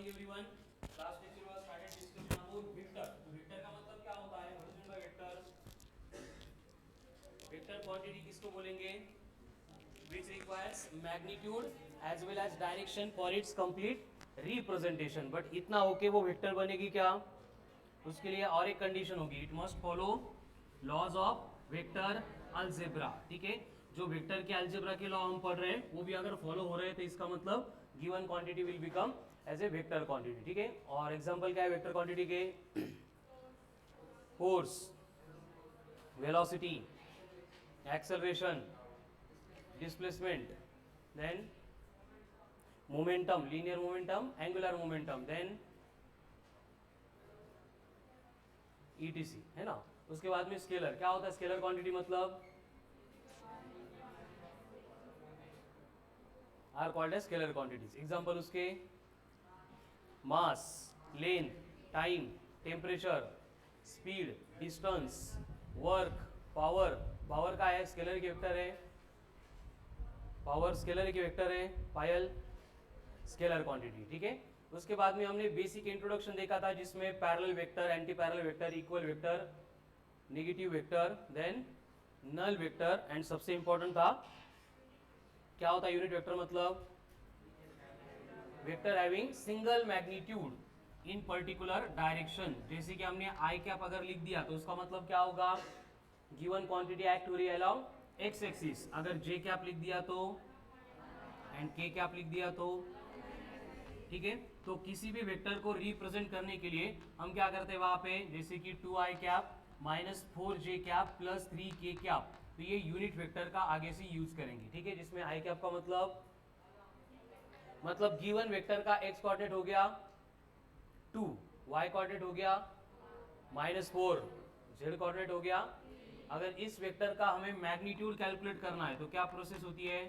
morning everyone. Last lecture was started discussion about vector. तो vector का मतलब क्या होता है? What is meant by vector? Vector quantity किसको बोलेंगे? Which requires magnitude as well as direction for its complete representation. But इतना होके वो vector बनेगी क्या? उसके लिए और एक कंडीशन होगी. It must follow laws of vector algebra. ठीक है? जो वेक्टर के अलजेब्रा के लॉ हम पढ़ रहे हैं वो भी अगर फॉलो हो रहे हैं तो इसका मतलब given quantity will become as a vector quantity. ठीक है. और एग्जांपल क्या है वेक्टर क्वांटिटी के? Force, velocity, acceleration, displacement, then momentum, linear momentum, angular momentum, then ETC. है ना. उसके बाद में स्केलर. क्या होता है स्केलर क्वांटिटी? मतलब are called as scalar quantities. Example उसके mass, length, time, temperature, speed, distance, work, power. Power का है स्केलर के वेक्टर है. पावर स्केलर के वेक्टर है. पायल स्केलर क्वांटिटी. ठीक है. उसके बाद में हमने बेसिक इंट्रोडक्शन देखा था जिसमें parallel vector, anti parallel vector, equal vector, negative vector, then null vector and सबसे इंपॉर्टेंट था क्या होता है यूनिट वेक्टर? मतलब vector having single magnitude in particular direction. जैसे कि हमने आई कैप अगर लिख दिया तो उसका मतलब क्या होगा? गिवन क्वांटिटी एक्ट हो रही है अलोंग एक्स एक्सिस. अगर जे कैप लिख दिया तो एंड के कैप लिख दिया तो. ठीक है. तो किसी भी वेक्टर को रिप्रेजेंट करने के लिए हम क्या करते हैं वहां पे? जैसे कि 2i cap minus 4j cap plus 3k cap. तो ये यूनिट वेक्टर का आगे से यूज करेंगे. ठीक है. जिसमें आई कैप का मतलब गिवन वेक्टर का एक्स कोऑर्डिनेट हो गया 2, वाई कोऑर्डिनेट हो गया -4, जेड कोऑर्डिनेट हो गया. अगर इस वेक्टर का हमें मैग्नीट्यूड कैलकुलेट करना है तो क्या प्रोसेस होती है?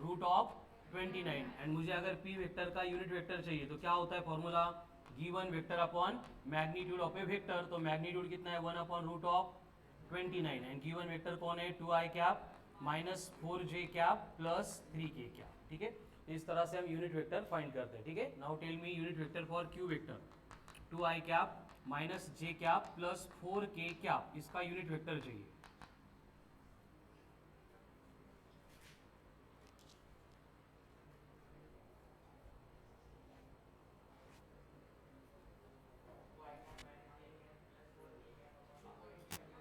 Root of 29. एंड मुझे अगर पी वेक्टर का यूनिट वेक्टर चाहिए तो क्या होता है formula? Given vector upon magnitude of a vector. तो मैग्नीट्यूड कितना है? 1 upon root of 29. And given vector कौन है? 2i cap minus 4j cap plus 3k cap. ठीक है. इस तरह से हम यूनिट वेक्टर फाइंड करते हैं. ठीक है. Now tell me unit vector for Q vector. 2i cap minus j cap plus 4k cap. इसका यूनिट वेक्टर चाहिए.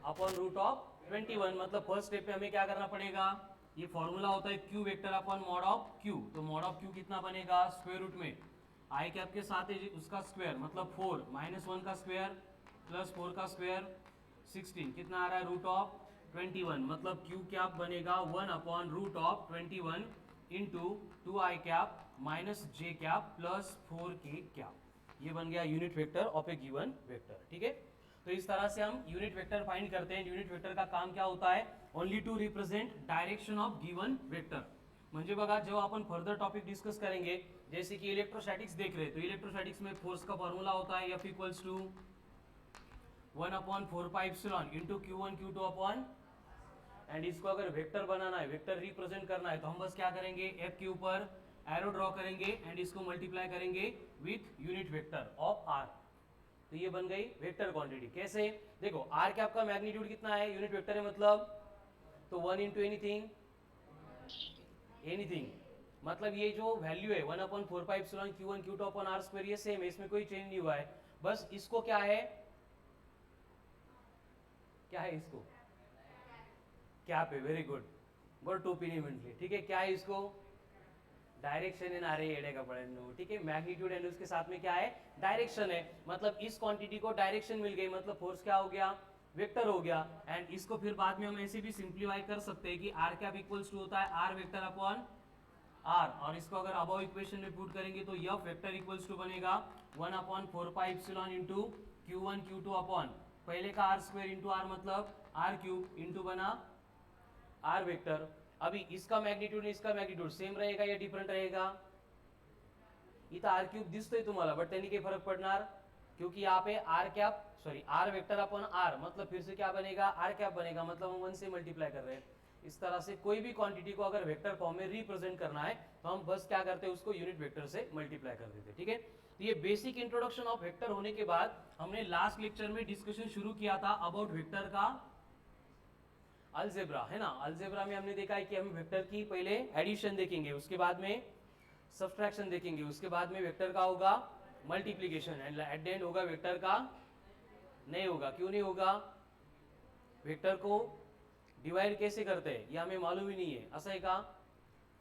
Upon root of 21. मतलब फर्स्ट स्टेप पे हमें क्या करना पड़ेगा? ये फॉर्मूला होता है Q vector upon mod of Q. तो मॉड ऑफ क्यू कितना बनेगा? स्क्वायर रूट में आई कैप के साथ है उसका स्क्वायर मतलब 4 -1 का स्क्वायर प्लस 4 का स्क्वायर 16. कितना आ रहा है? Root of 21. मतलब क्यू कैप बनेगा 1 upon root of 21 into 2i cap minus J cap plus 4k cap. ये बन गया unit vector of a given vector. ठीक है. तो इस तरह से हम यूनिट वेक्टर फाइंड करते हैं. यूनिट वेक्टर का काम क्या होता है? Only to represent direction of given vector. म्हणजे बघा जेव्हा आपण फर्दर टॉपिक डिस्कस करेंगे जैसे कि इलेक्ट्रोस्टैटिक्स देख रहे हैं तो इलेक्ट्रोस्टैटिक्स में फोर्स का फॉर्मूला होता है F equals to 1 upon 4 pi epsilon into Q1 Q2 upon. And इसको अगर वेक्टर बनाना है, वेक्टर रिप्रेजेंट करना है तो हम बस क्या करेंगे? F के ऊपर एरो ड्रॉ करेंगे एंड इसको मल्टीप्लाई करेंगे with unit vector of R. तो ये बन गई वेक्टर क्वांटिटी. कैसे? देखो आर कैप का मैग्नीट्यूड कितना है? यूनिट वेक्टर है मतलब तो 1 इंटू एनीथिंग एनीथिंग. मतलब ये जो वैल्यू है 1 upon 4 pi epsilon Q1 Q2 upon R square ये सेम है. इसमें कोई चेंज नहीं हुआ है. बस इसको क्या है? क्या है इसको? कैप है. Very good. बट टोपी नहीं मिनटली. ठीक है. क्या है इसको? डायरेक्शन इन आ रही है का पढ़ने. ठीक है. मैग्नीट्यूड एंड उसके साथ में क्या है? डायरेक्शन है. मतलब इस क्वांटिटी को डायरेक्शन मिल गई मतलब फोर्स क्या हो गया? वेक्टर हो गया. एंड इसको फिर बाद में हम ऐसे भी सिंप्लीफाई कर सकते हैं कि आर कैप इक्वल्स टू होता है आर वेक्टर अपॉन आर. और इसको अगर अबव इक्वेशन में पुट करेंगे तो एफ वेक्टर इक्वल्स टू बनेगा 1 upon 4 pi epsilon into Q1 Q2 upon पहले का आर स्क्वायर इंटू आर मतलब आर क्यूब इंटू बना आर वेक्टर. अभी इसका मैग्नीट्यूड इसका मैग्नीट्यूड सेम रहेगा या डिफरंट रहेगा? इथं आर क्यूब दिसतोय तुम्हाला बट त्यांनी काही फरक पडणार क्योंकि यहाँ पे R cap sorry R vector अपन आर मतलब फिर से क्या बनेगा आर कैप बनेगा, मतलब हम 1 से मल्टीप्लाई कर रहे हैं। इस तरह से कोई भी क्वांटिटी को अगर वेक्टर फॉर्म में रिप्रेजेंट करना है तो हम बस क्या करते हैं उसको यूनिट वेक्टर से मल्टीप्लाई कर देते हैं, ठीक है। तो ये बेसिक इंट्रोडक्शन ऑफ वेक्टर होने के बाद हमने लास्ट लेक्चर में डिस्कशन शुरू किया था अबाउट वेक्टर का अलजेब्रा, है ना। अलजेब्रा में हमने देखा है कि हम वेक्टर की पहले एडिशन देखेंगे, उसके बाद में सब्ट्रैक्शन देखेंगे, उसके बाद में वेक्टर का होगा multiplication and at the end होगा वेक्टर का नहीं होगा। क्यों नहीं होगा? वेक्टर को डिवाइड कैसे करते हैं ये हमें मालूम ही नहीं है, ऐसा है का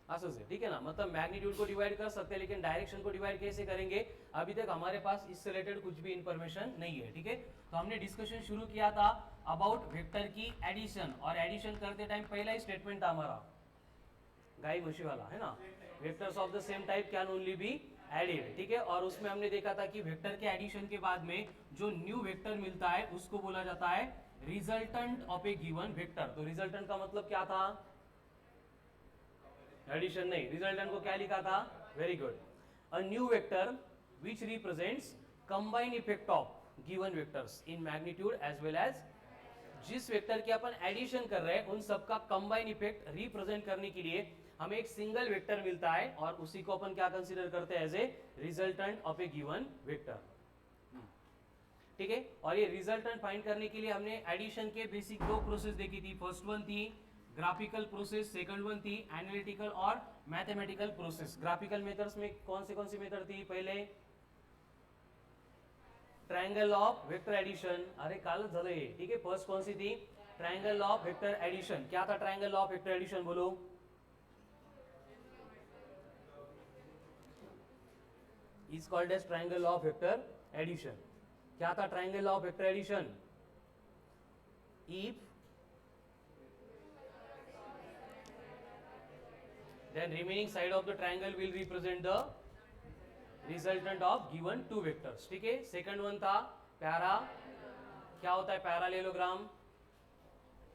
असं से, ठीक है ना। मतलब मैग्नीट्यूड को डिवाइड कर सकते हैं लेकिन डायरेक्शन को डिवाइड कैसे करेंगे अभी तक हमारे पास इससे रिलेटेड कुछ भी इंफॉर्मेशन नहीं है, ठीक है। तो हमने डिस्कशन शुरू किया था अबाउट वेक्टर की एडिशन, और एडिशन करते टाइम पहला ही स्टेटमेंट था हमारा गाय म्हशी वाला, है ना। Vectors of the same type can only be added, ठीक है। और उसमें हमने देखा था कि वेक्टर के एडिशन के बाद में जो न्यू वेक्टर मिलता है उसको बोला जाता है resultant of a given vector. तो रिजल्टेंट का मतलब क्या था? एडिशन नहीं, रिजल्टेंट को क्या लिखा था? Very good, a new vector which represents combine effect of given vectors in magnitude as well as. जिस वेक्टर की अपन एडिशन कर रहे हैं उन सबका कंबाइन इफेक्ट रिप्रेजेंट करने के लिए हमें एक सिंगल वेक्टर मिलता है और उसी को अपन क्या कंसीडर करते हैं as a resultant of a given vector, ठीक है। और ये रिजल्टेंट फाइंड करने के लिए हमने एडिशन के बेसिक दो प्रोसेस देखी थी। फर्स्ट वन थी ग्राफिकल प्रोसेस, सेकंड वन थी एनालिटिकल और मैथमेटिकल प्रोसेस। ग्राफिकल मेथड्स में कौन सी मेथड थी? पहले ट्रायंगल ऑफ वेक्टर एडिशन, अरे कालच झालं हे, ठीक है। फर्स्ट कौन सी थी? Triangle of vector addition. क्या था ट्रायंगल ऑफ वेक्टर एडिशन? बोलो। Is called as triangle of vector addition. क्या था triangle of vector addition? If then remaining side of the triangle will represent the resultant of given two vectors, ठीक है। Second one था para, क्या होता है parallelogram?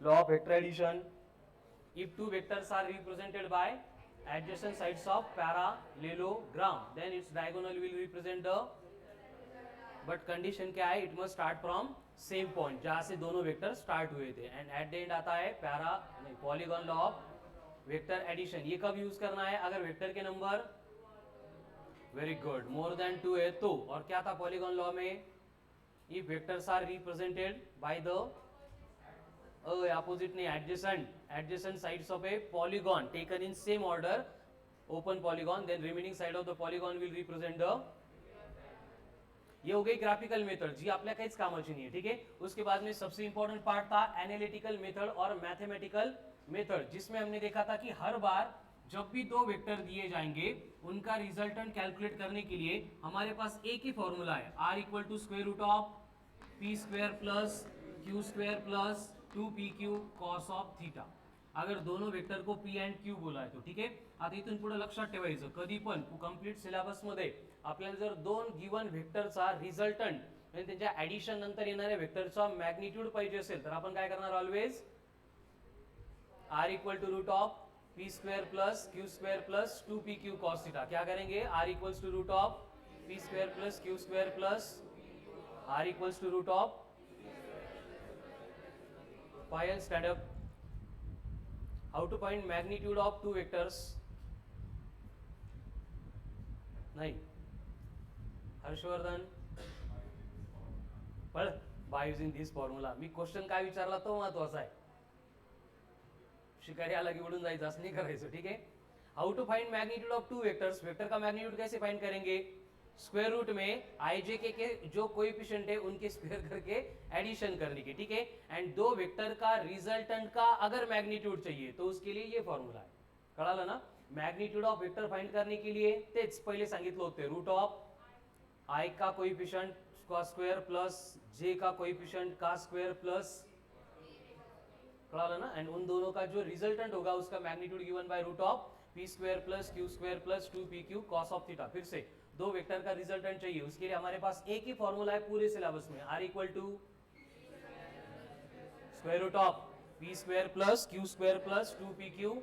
Law of vector addition. if two vectors are represented by adjacent sides of parallelogram then its diagonal will represent the, but condition क्या है? it must start from same point, जहां से दोनों vector start हुए थे, and at the end आता है polygon law of vector addition. ये कब यूज करना है? अगर वेक्टर के number very good more than 2 है तो। और क्या था पॉलीगॉन लॉ में? If vectors are represented by the opposite नहीं adjacent sides of a polygon taken in same order open polygon then remaining side of the polygon will represent the. ये हो गई ग्राफिकल मेथड जी, आपल्या काहीच कामाची नाही है, ठीक है। उसके बाद में सबसे इंपॉर्टेंट पार्ट था एनालिटिकल मेथड और मैथमेटिकल मेथड, जिसमें हमने देखा था कि हर बार जब भी दो वेक्टर दिए जाएंगे उनका रिजल्टेंट कैलकुलेट करने के लिए हमारे पास एक ही फॉर्मूला है, r equal to square root of P square plus Q square plus 2pq cos of theta. अगर दोनों वेक्टर को p अँड q बोला आहे तो, ठीक आहे। आता इथून पुढे लक्षात ठेवायचं कधी पण कंप्लीट सिलेबस मध्ये आपल्याला जर दोन गिवन वेक्टरचा रिझल्टंट म्हणजे त्यांच्या ऍडिशन नंतर येणाऱ्या वेक्टरचा मॅग्निट्यूड पाहिजे असेल तर आपण काय करणार? Always r equal to root of P square plus Q square plus 2pq cos theta. क्या करेंगे? r equals to root of P square plus Q square plus r equals to root of Payal stand up. How to find magnitude of two vectors? नहीं हर्षवर्धन पढ़ by using this formula. मी question काय विचारला तो महत्वाचा आहे, शिकारी अलग उड़ून जायचं असं नहीं करायचं, ठीक है। How to find magnitude of two vectors? Vector का मैग्नीट्यूड कैसे फाइंड करेंगे? स्क्वायर रूट में आईजे के जो कोएफिशिएंट है उनके स्क्वायर करके एडिशन करने की, ठीक है। एंड दो वेक्टर का रिजल्टेंट का अगर मैग्नीट्यूड चाहिए तो उसके लिए ये फॉर्मूला है, कळालं ना। मैग्नीट्यूड ऑफ वेक्टर फाइंड करने के लिए तेच पहिले सांगितलं होते, रूट ऑफ आई का कोएफिशिएंट का स्क्वायर प्लस जे का कोएफिशिएंट का स्क्वायर प्लस, कळालं ना। एंड उन दोनों का जो रिजल्टेंट होगा उसका magnitude given by root of P square plus Q square plus 2pq cos of theta. फिर से दो वेक्टर का रिजल्टेंट चाहिए, उसके लिए हमारे पास एक ही फॉर्मूला है पूरे सिलेबस में, r equal to square root of P square plus Q square plus 2pq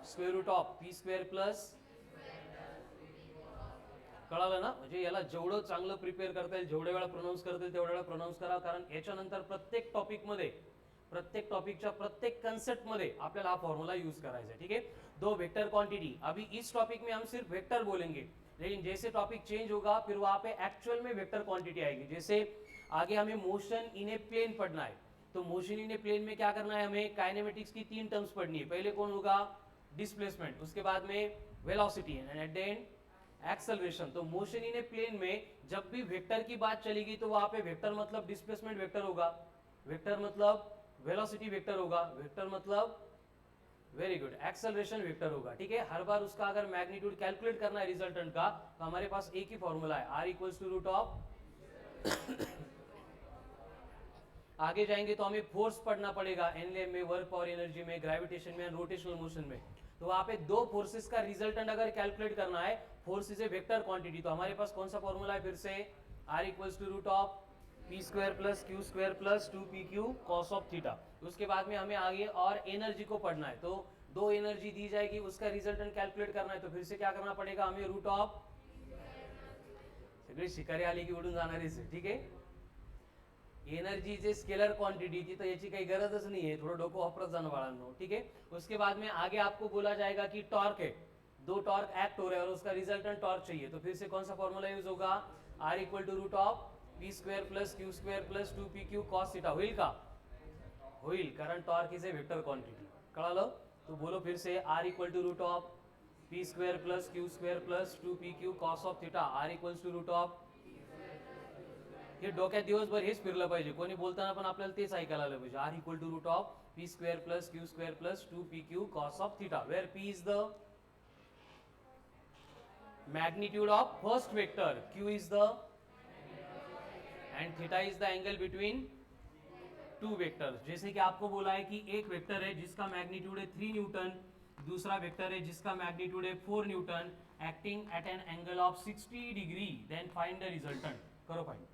square root of P square plus कळालं ना? म्हणजे याला जेवढं चांगलं प्रिपेअर करता येईल, जेवढ्या वेळा प्रोनाऊन्स करता येईल तेवढ्या वेळा प्रोनाऊन्स करा, कारण याच्यानंतर प्रत्येक टॉपिकमध्ये, प्रत्येक टॉपिकच्या प्रत्येक कंसेप्ट मध्ये आपल्याला हा फॉर्मूला यूज करायचा है. ठीक है, दो वेक्टर क्वांटिटी. अभी इस टॉपिक में हम सिर्फ वेक्टर बोलेंगे, लेकिन जैसे टॉपिक चेंज होगा फिर वहां पे एक्चुअल में वेक्टर क्वांटिटी आएगी. जैसे आगे हमें मोशन इन ए प्लेन पढ़ना है, तो मोशन इन ए प्लेन में क्या करना है, हमें काइनेमेटिक्स की 3 टर्म्स पढ़नी है. पहले कौन होगा, डिस्प्लेसमेंट, उसके बाद में velocity and at the end acceleration. तो मोशन इन ए प्लेन में जब भी वेक्टर की बात चलेगी तो वहां पे वेक्टर मतलब डिस्प्लेसमेंट वेक्टर होगा, वेक्टर मतलब वेलोसिटी वेक्टर होगा, वेक्टर मतलब, वेरी गुड, एक्सेलरेशन वेक्टर होगा. ठीक है, हर बार उसका अगर मैग्नीट्यूड कैलकुलेट करना है रिजल्टेंट का, तो हमारे पास एक ही फॉर्मूला है, r equals to root of. आगे जाएंगे तो हमें फोर्स पढ़ना पड़ेगा, एनलेम में, वर्क और एनर्जी में, ग्रेविटेशन में, रोटेशनल मोशन में. तो वहां पे दो फोर्सेस का रिजल्टेंट अगर कैलकुलेट करना है, force is A vector quantity, तो हमारे पास कौन सा फॉर्मूला है, फिर से r equals to root of P square plus Q square plus 2pq cos of theta. उसके बाद में हमें आगे और एनर्जी को पढ़ना है, तो दो एनर्जी दी जाएगी, उसका रिजल्टेंट कैलकुलेट करना है, तो फिर से क्या करना पड़ेगा हमें, रूट ऑफ, सगळी शिकारी आली की उडून जाणारीच आहे. ठीक आहे, एनर्जी जे स्केलर क्वांटिटी थी, तो याची काही गरजच नहीं है, थोड़ा डोको वापरत जाना बाळांनो. ठीक है, उसके बाद में आगे आपको बोला जाएगा कि टॉर्क है, दो टॉर्क एक्ट हो रहे हैं और उसका रिजल्टेंट टॉर्क चाहिए, तो फिर से कौन सा फॉर्मूला यूज होगा, R equal to root of P square plus Q square plus 2pq cos theta. होईल का, होईल, कारण torque is A vector quantity. कळालं? तो बोलो फिर से, R equal to root of P square plus Q square plus 2pq cos of theta. R equals to root of, हे डोक्यात दिवसभर हेच फिरलं पाहिजे, कोणी बोलताना पण आपल्याला तेच ऐकायला आलं पाहिजे. R equal to root of p square plus q square plus 2pq cos of theta, where p is the magnitude of first vector, q is the and theta is the angle between two vectors. जैसे कि आपको बोला है कि एक vector है जिसका magnitude है 3 न्यूटन, दूसरा वेक्टर है जिसका मैग्नीट्यूड है 4 newton, acting at an angle of 60 degree, then find the resultant. करो फाइंड.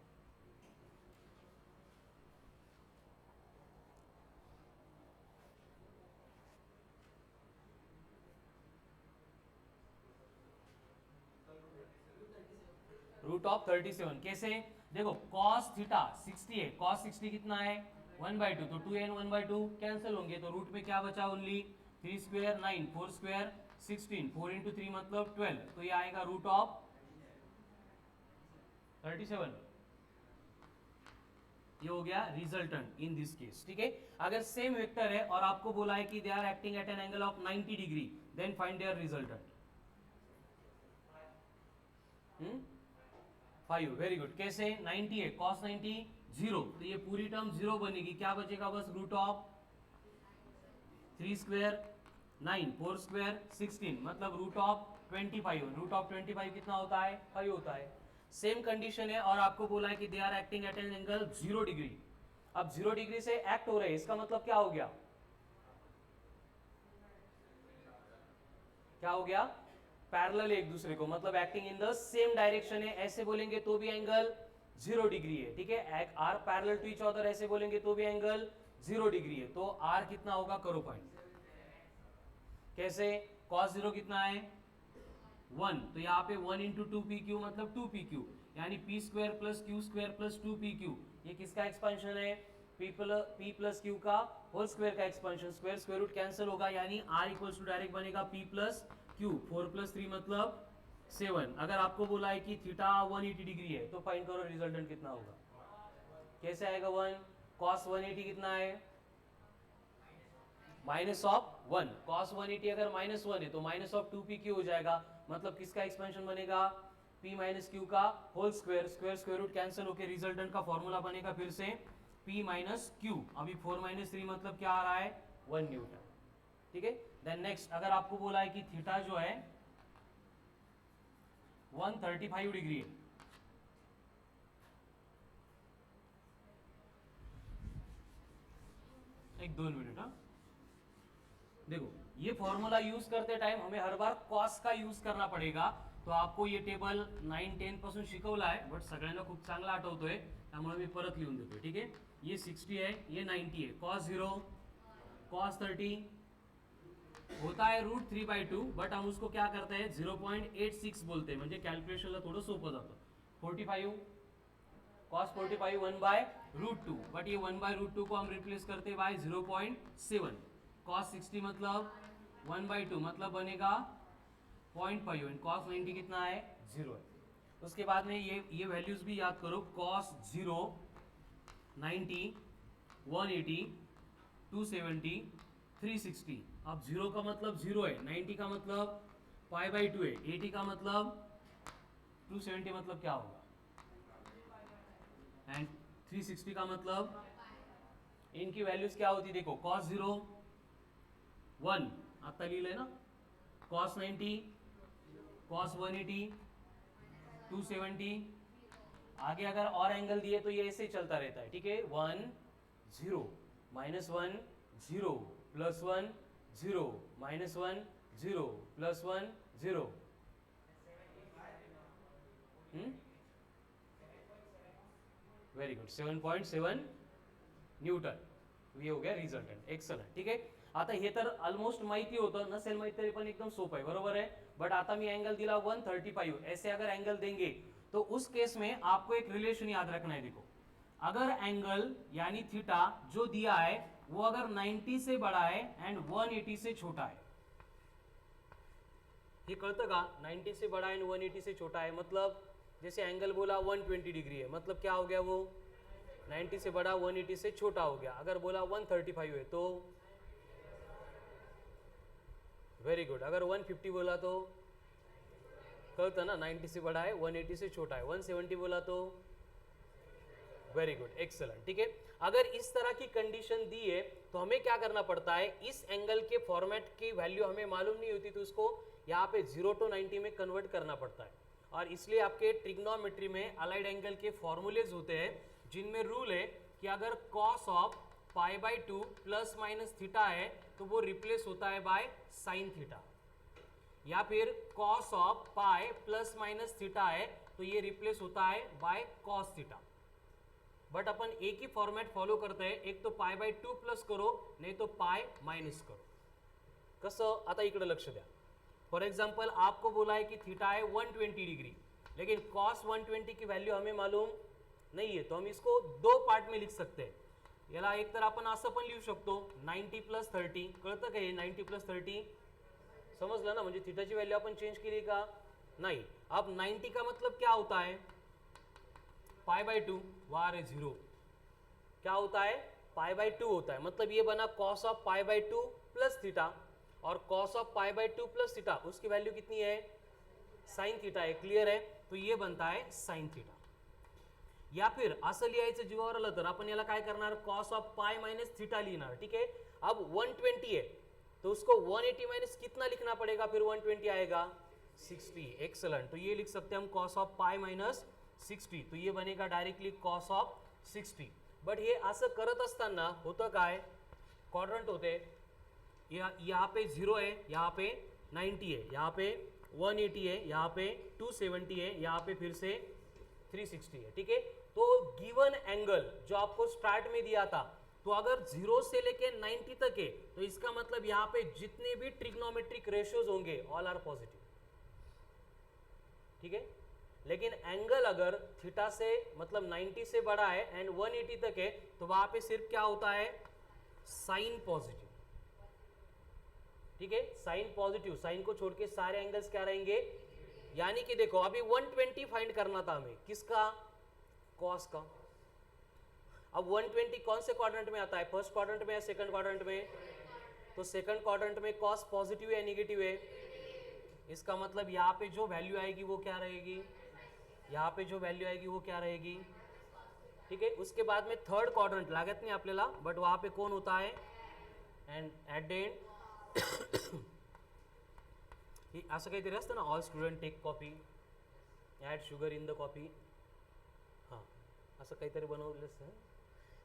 रूट ऑफ 37 कैसे, देखो cos थीटा 60 है, cos 60 कितना है 1/2, तो 2n 1/2 कैंसिल होंगे, तो रूट में क्या बचा, ओनली 3 स्क्वायर 9, 4 स्क्वायर 16, 4 इंटू 3 मतलब 12, तो ये आएगा रूट ऑफ 37. ये हो गया रिजल्टेंट इन दिस केस. ठीक है, अगर सेम वेक्टर है और आपको बोला है कि they are acting at an angle of 90 degree, then find their resultant. 5, very good. कैसे, 90 है, cos 90 0, तो ये पूरी टर्म 0 बनेगी, क्या बचेगा बस, रूट ऑफ 3 स्क्वायर 9, 4 स्क्वायर 16, मतलब रूट ऑफ 25. रूट ऑफ 25 कितना होता है, 5 होता है. सेम कंडीशन है और आपको बोला है कि they are acting at an angle 0 degree. अब 0 डिग्री से एक्ट हो रहे हैं, इसका मतलब क्या हो गया, क्या हो गया, पैरेलल एक दूसरे को, मतलब acting in the same direction है. ऐसे बोलेंगे तो भी एंगल 0 डिग्री है. ठीक है, are parallel to each other, ऐसे बोलेंगे तो भी एंगल 0 डिग्री है. तो आर कितना होगा, करो फाइंड. कैसे, cos 0 कितना है 1, तो यहाँ पे 1 इंटू 2pq मतलब 2pq, यानी p square plus Q square plus 2pq. ये किसका एक्सपेंशन है, p प्लस क्यू का होल स्क्वायर का expansion. Square square root cancel होगा, यानी r इक्वल्स टू डायरेक्ट बनेगा p प्लस क्यू, 4 प्लस 3 मतलब 7. अगर आपको बोला है कि थीटा 180 डिग्री है, तो फाइंड करो रिजल्टेंट कितना होगा. कैसे आएगा 1, cos 180 कितना है माइनस ऑफ 1, cos 180 अगर -1 है तो माइनस ऑफ 2pq हो जाएगा, मतलब किसका एक्सपेंशन बनेगा, p माइनस क्यू का whole square. Square square root cancel होकर रिजल्टेंट का फॉर्मूला बनेगा फिर से p माइनस क्यू. अभी 4 माइनस 3 मतलब क्या आ रहा है 1 न्यूटन. ठीक है, देन नेक्स्ट, अगर आपको बोला है कि थीटा जो है 135 डिग्री है, एक 2 मिनट. हाँ, देखो ये फॉर्मूला यूज करते टाइम हमें हर बार कॉस का यूज करना पडेगा. तो आपको ये टेबल 9-10 पासून शिकवला आहे, बट सगळ्यांना खूप चांगला आठवतोय, त्यामुळे मी परत लिहून देतोय. ठीक आहे, ये 60 है, ये 90 है, cos 0 cos 30 होता है √3/2, बट हम उसको क्या करते हैं 0.86 बोलते हैं, म्हणजे कॅल्क्युलेशनला थोडं सोपं जातं. 45 cos 45 1/√2, बट ये 1/√2 को हम रिप्लेस करते हैं बाय 0.7. cos 60 मतलब 1/2 मतलब बनेगा 0.5, एंड cos 90 कितना है 0 है. उसके बाद में ये वैल्यूज भी याद करो. cos 0 90 180 270 360. अब 0 का मतलब 0 है, 90 का मतलब π/2 है, 80 का मतलब 270 मतलब क्या होगा, एंड 360 का मतलब, इनकी वैल्यूज क्या होती देखो. cos 0 1 आता लिहिलंय ना, cos 90 cos 180 270. आगे अगर और एंगल दिए तो ये ऐसे चलता रहता है. ठीक है, 1 0 -1 0 +1 0 -1 0 +1 0. Very good, 7.7 Newton. ये हो गया रिझल्टंट. एक्सलंट. ठीक आहे, आता हे तर ऑलमोस्ट माहिती होतं, नसेल माहिती तरी पण एकदम सोपं आहे, बरोबर आहे. बट आता मी एंगल दिला 135, ऐसे अगर एंगल देंगे तो उस केस में आपको एक रिलेशन याद रखना है. देखो, अगर एंगल यानी थीटा जो दिया है वो अगर 90 से बड़ा है एंड 180 से छोटा है, ये कळतं का, 90 से बड़ा एंड 180 से छोटा है, मतलब जैसे एंगल बोला 120 डिग्री है, मतलब क्या हो गया, वो 90 से बड़ा 180 से छोटा हो गया. अगर बोला 135 है तो वेरी गुड. अगर 150 बोला तो कळतं ना, 90 से बड़ा है 180 से छोटा है. 170 बोला तो वेरी गुड, एक्सलेंट. ठीक है, अगर इस तरह की कंडीशन दी है तो हमें क्या करना पड़ता है, इस एंगल के फॉर्मेट की वैल्यू हमें मालूम नहीं होती तो उसको यहाँ पे 0 to 90 में कन्वर्ट करना पड़ता है. और इसलिए आपके ट्रिग्नोमेट्री में अलाइड एंगल के फॉर्मूलेज होते हैं जिनमें रूल है कि अगर cos of π/2 plus minus theta है तो वो रिप्लेस होता है बाय साइन थीटा, या फिर cos of pi plus minus theta है तो ये रिप्लेस होता है बाय cos थीटा. बट अपन एक ही फॉर्मेट फॉलो करते हैं, एक तो π/2 प्लस करो नहीं तो पाई माइनस करो. कसं, आता इकडे लक्ष द्या. फॉर एग्जाम्पल आपको बोला है कि थीटा है 120 डिग्री, लेकिन cos 120 की वैल्यू हमें मालूम नहीं है, तो हम इसको दो पार्ट में लिख सकते हैं. याला एक तर आपण असं पण लिहू शकतो 90 + 30. कळतं का हे 90 + 30, समजलं ना, म्हणजे थीटाची वैल्यू अपन चेंज केली का नहीं. अब 90 का मतलब क्या होता है, π/2, वार है 0, क्या होता है π/2 होता है, मतलब ये बना cos ऑफ π/2 प्लस थीटा, और cos ऑफ π/2 प्लस थीटा उसकी वैल्यू कितनी है, साइन थीटा है. क्लियर है, तो ये बनता है साइन थीटा. या फिर असं लिहायचं जीवावर आलं तर आपण याला काय करणार, cos of pi minus theta लिहिणार. ठीक है, अब 120 है तो उसको 180 माइनस कितना लिखना पड़ेगा, फिर 120 आएगा 60. एक्सलेंट. तो ये लिख सकते हैं हम cos ऑफ पाई माइनस 60, तो ये बनेगा डायरेक्टली cos ऑफ 60. बट हे असं करत असताना होतं काय, क्वाड्रंट होते, यहाँ पे 0 है, यहाँ पे 90 है, यहाँ पे 180 है, यहाँ पे 270 है, यहाँ पे फिर से 360 है. ठीक है, तो गिवन एंगल जो आपको स्टार्ट में दिया था, तो अगर 0 से लेके 90 तक है तो इसका मतलब यहाँ पे जितने भी ट्रिग्नोमेट्रिक रेशियोज होंगे ऑल आर पॉजिटिव. ठीक है, लेकिन एंगल अगर थीटा से मतलब 90 से बड़ा है एंड 180 तक है तो वहां पे सिर्फ क्या होता है, साइन पॉजिटिव. ठीक है, साइन पॉजिटिव, साइन को छोड़ के सारे एंगल्स क्या रहेंगे, यानी कि देखो अभी 120 फाइंड करना था हमें, किसका, कॉस का. अब 120 कौन से क्वाड्रेंट में आता है, फर्स्ट क्वाड्रेंट में या सेकंड क्वाड्रेंट में, तो सेकंड क्वाड्रेंट में कॉस पॉजिटिव या नेगेटिव है, इसका मतलब यहाँ पे जो वैल्यू आएगी वो क्या रहेगी, यहाँ पे जो वैल्यू आएगी वो क्या रहेगी. ठीक है, उसके बाद में थर्ड क्वाड्रेंट लागत नहीं आपल्याला, बट वहां पे कौन होता है, एंड एट द एंड असं काहीतरी असतं ना, all student take copy, add sugar in the copy, हां असं काहीतरी बनवलेलं असतं.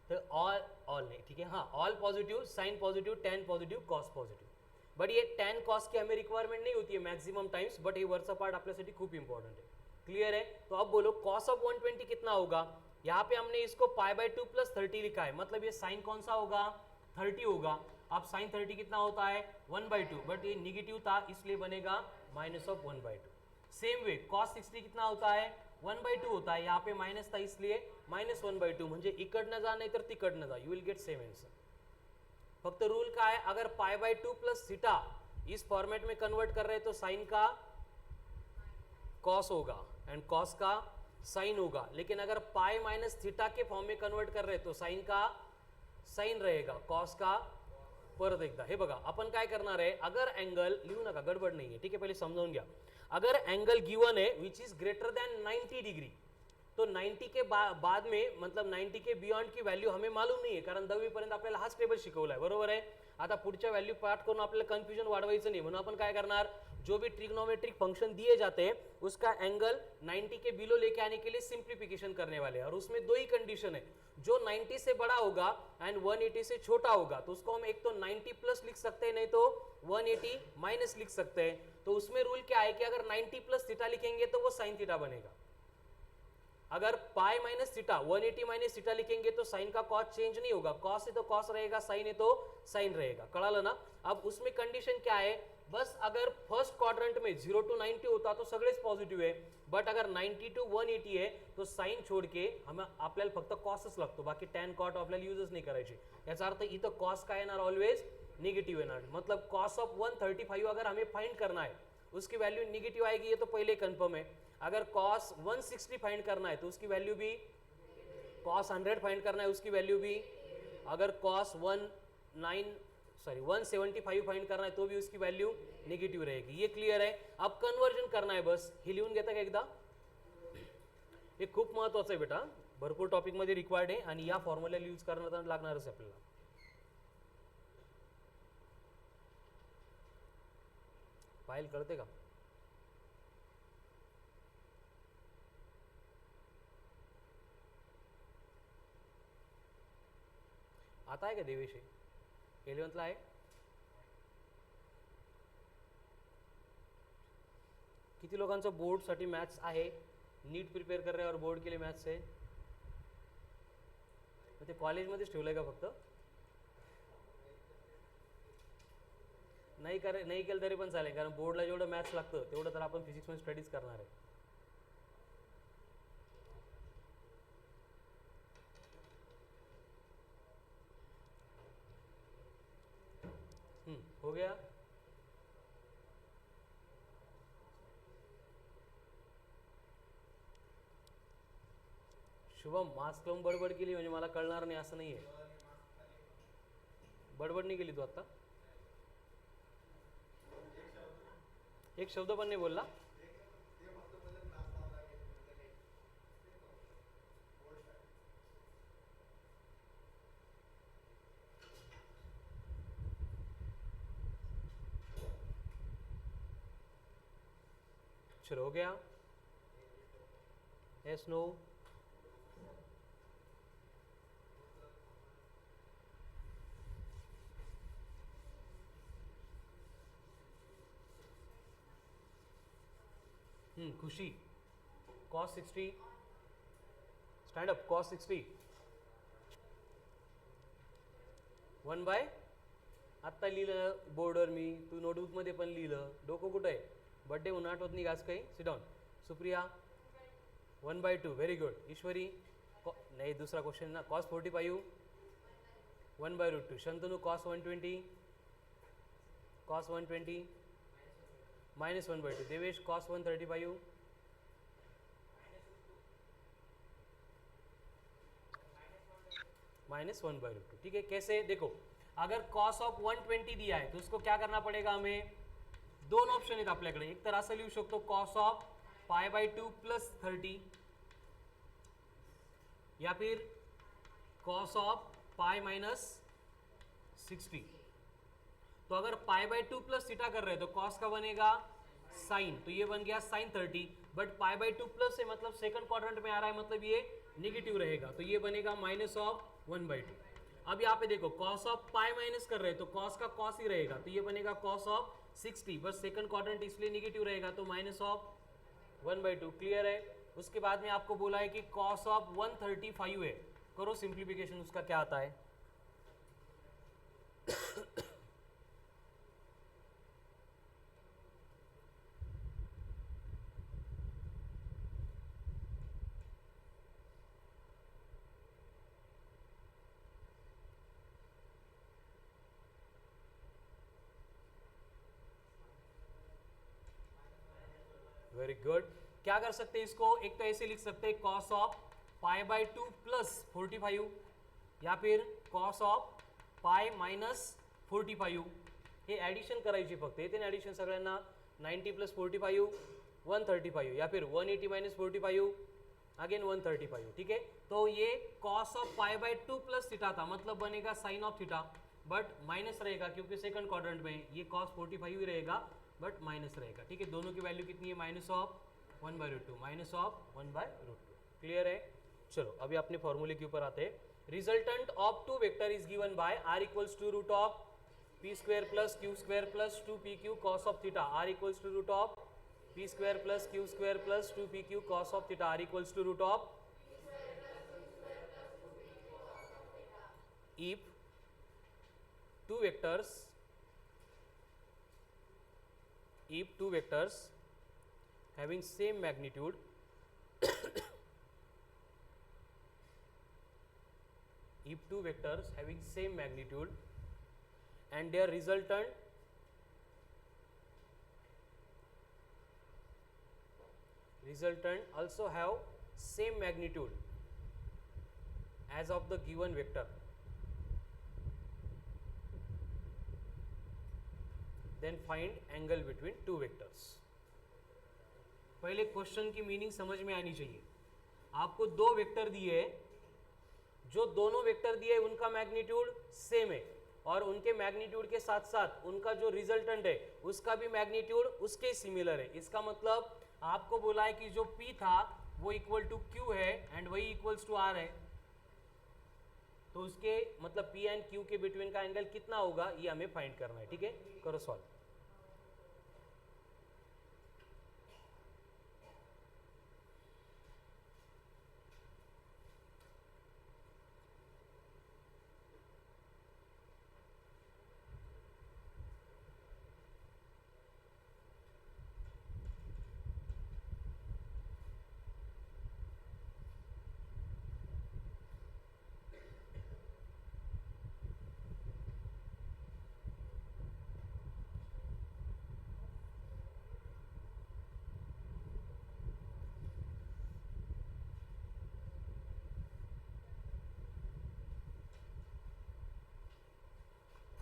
तर ऑल नहीं, ठीक है, हाँ all positive, sine positive, tan positive, cos positive. But ये टेन कॉस की हमें रिक्वायरमेंट नहीं होती है मैक्सिमम टाइम्स, बट ये वरचा पार्ट आपल्यासाठी खूप इंपॉर्टेंट है. क्लियर है, तो अब बोलो कॉस ऑफ 120 कितना होगा, यहाँ पे हमने इसको π/2 + 30 लिखा है, मतलब ये साइन कौन सा होगा, 30 होगा. अब साइन 30 कितना होता है 1/2, बट ये निगेटिव था इसलिए बनेगा -1/2। सेम वे cos 60 कितना होता है 1/2 होता है, यहाँ पे माइनस था इसलिए -1/2, म्हणजे इकडनं जा नाही तर तिकडनं जा, you will get same answer. फक्त रूल का है, अगर π/2 प्लस थीटा इस फॉर्मेट में कन्वर्ट कर रहे हैं तो साइन का कॉस होगा एंड कॉस का साइन होगा, लेकिन अगर पाई माइनस थीटा के फॉर्म में कन्वर्ट कर रहे हैं तो साइन का साइन रहेगा, कॉस का परत एकदा। हे बघा आपण काय करणार आहे, अगर एंगल लिहू नका गडबड नाही आहे, ठीक आहे, पहिले समजावून घ्या। अगर एंगल गिवन है which is greater then 90 degree, तो 90 के बाद में मतलब 90 के बियॉन्ड की व्हॅल्यू हमें मालूम नाही आहे, कारण 10वी पर्यंत आपल्याला हाच टेबल शिकवलाय, बरोबर आहे। आता पुढच्या व्हॅल्यू पाठ करून आपल्याला कन्फ्युजन वाढवायचं नाही, म्हणून आपण काय करणार, जो भी ट्रिग्नोमेट्रिक फंक्शन दिए जाते हैं उसका एंगल 90 के बिलो लेके आने के लिए सिंप्लीफिकेशन करने वाले हैं, और उसमें दो ही कंडीशन है, जो 90 से बड़ा होगा एंड 180 से छोटा होगा तो उसको हम एक तो 90 प्लस लिख सकते हैं, नहीं तो 180 माइनस लिख सकते हैं। तो उसमें रूल क्या है कि अगर 90 प्लस थीटा लिखेंगे तो वो साइन थीटा बनेगा, अगर pi minus theta 180 minus theta लिखेंगे तो साइन का कॉस चेंज नहीं होगा, कॉस है तो कॉस रहेगा, साइन है तो साइन रहेगा, कळालं ना। अब उसमें कंडीशन क्या है, बस अगर फर्स्ट क्वाड्रंट में 0 to 90 होता तो सगळेच पॉझिटिव्ह आहे, बट अगर 90 to 180 आहे तो साइन छोड़ के हमें आपल्याला फक्त कॉसच लागतो, बाकी टॅन कॉट आपल्याला यूजच नाही करायची। याचा अर्थ इथं कॉस काय येणार, ऑलवेज निगेटिव्ह येणार, मतलब कॉस ऑफ 135 अगर हमें फाइंड करना है उसकी वैल्यू निगेटिव आएगी, ये तो पहले कंफर्म है। अगर cos 160 फाइंड करना है तो उसकी वैल्यू भी, cos 100 फाइंड करना है उसकी वैल्यू भी, अगर cos 175 फाइंड करना है तो भी उसकी वैल्यू निगेटिव रहेगी, ये क्लियर है। अब कन्वर्जन करना है, बस हे लिहून घेता का एकदा, हे खूप महत्वाचं आहे बेटा, भरपूर टॉपिक मध्ये रिक्वायर्ड आहे आणि या फॉर्म्युला यूज करण्यात लागणारच आहे आपल्याला। फाइल कळते का, आता आहे का देवेश, 11th ला आहे। किती लोकांचं बोर्ड साठी मॅथ्स आहे, नीट प्रिपेअर कर रहे और बोर्ड के लिए मॅथ्स आहे, ते कॉलेजमध्येच ठेवलंय का फक्त, नाही केलं तरी पण चालेल, कारण बोर्डला जेवढं मॅथ्स लागतं तेवढं तर आपण फिजिक्समध्ये स्टडीज करणार आहे। हो गया, शुभम मास्क लावून बडबड केली म्हणजे मला कळणार नाही असं नाहीये, बडबड नाही केली तू आता, एक शब्द पण नाही बोलला, चलो हो गया, yes no, Khushi cos 60, stand up, cos 60 1 by, आत्ता लिहिलं बोर्डवर मी, तू नोटबुक मध्ये पण लिहिलं, डोकं कुठं आहे, बर्थडे म्हणून आठवत नाही आज काही, sit down. Supriya 1/2, very good. Ishwari नहीं, दूसरा क्वेश्चन ना, cos 45 1/√2, Shantanu cos 120 -1/2, Devesh cos 135 -1/√2, ठीक है। कैसे, देखो अगर cos ऑफ 120 दिया है तो उसको क्या करना पड़ेगा, हमें दोन ऑप्शन आहेत आपल्याकडे, एक तर असं लिहू शकतो cos ऑफ π/2 + 30, या फिर cos ऑफ π - 60। तो अगर π/2 + थीटा कर रहे हैं तो cos का बनेगा साइन, तो ये बन गया sin 30, बट π/2 प्लस है मतलब सेकंड क्वाड्रेंट में आ रहा है, मतलब ये निगेटिव रहेगा, तो ये बनेगा -1/2। अब यहाँ पे देखो cos ऑफ पाई माइनस कर रहे हैं तो cos का cos ही रहेगा, तो ये बनेगा cos ऑफ 60, बस सेकंड क्वाड्रेंट इसलिए निगेटिव रहेगा, तो -1/2, क्लियर है। उसके बाद में आपको बोला है कि cos ऑफ 135 है, करो सिंप्लीफिकेशन, उसका क्या आता है वेरी गुड। क्या कर सकते हैं इसको, एक तो ऐसे लिख सकते हैं cos of pi by 2 plus 45 या फिर cos ऑफ पाई मायनस 45। हे ॲडिशन करायची फक्त, येते ना ॲडिशन सगळ्यांना, 90 प्लस 45 135 या फिर 180 माइनस 45 अगेन 135, ठीक है। तो ये cos of pi by 2 plus theta था, मतलब बनेगा sine of theta, but minus रहेगा क्योंकि सेकंड क्वाड्रेंट में ये cos 45 ही रहेगा बट माइनस रहेगा, ठीक है। दोनों की वैल्यू कितनी है, minus of 1/√2, minus of 1/√2, clear है। चलो अभी अपने फॉर्मूले के ऊपर आते हैं। Resultant of two vector is given by r equals to root of p square plus q square plus 2pq cos of theta, r equals to root of p square plus q square plus 2pq cos of theta, r equals to root of if two vectors having same magnitude if two vectors having same magnitude and their resultant also have same magnitude as of the given vector, then find angle between two vectors। पहले question की meaning समझ में आनी चाहिए। आपको दो vector दिए, जो दोनों वेक्टर दिए उनका मैग्नीट्यूड सेम है और उनके मैग्नीट्यूड के साथ साथ उनका जो रिजल्टेंट है उसका भी मैग्नीट्यूड उसके सिमिलर है। इसका मतलब आपको बोला है कि जो P था वो इक्वल टू Q है एंड वही इक्वल्स टू R है, तो उसके मतलब P एंड Q के बिटवीन का एंगल कितना होगा ये हमें फाइंड करना है, ठीक है। करो सॉल्व।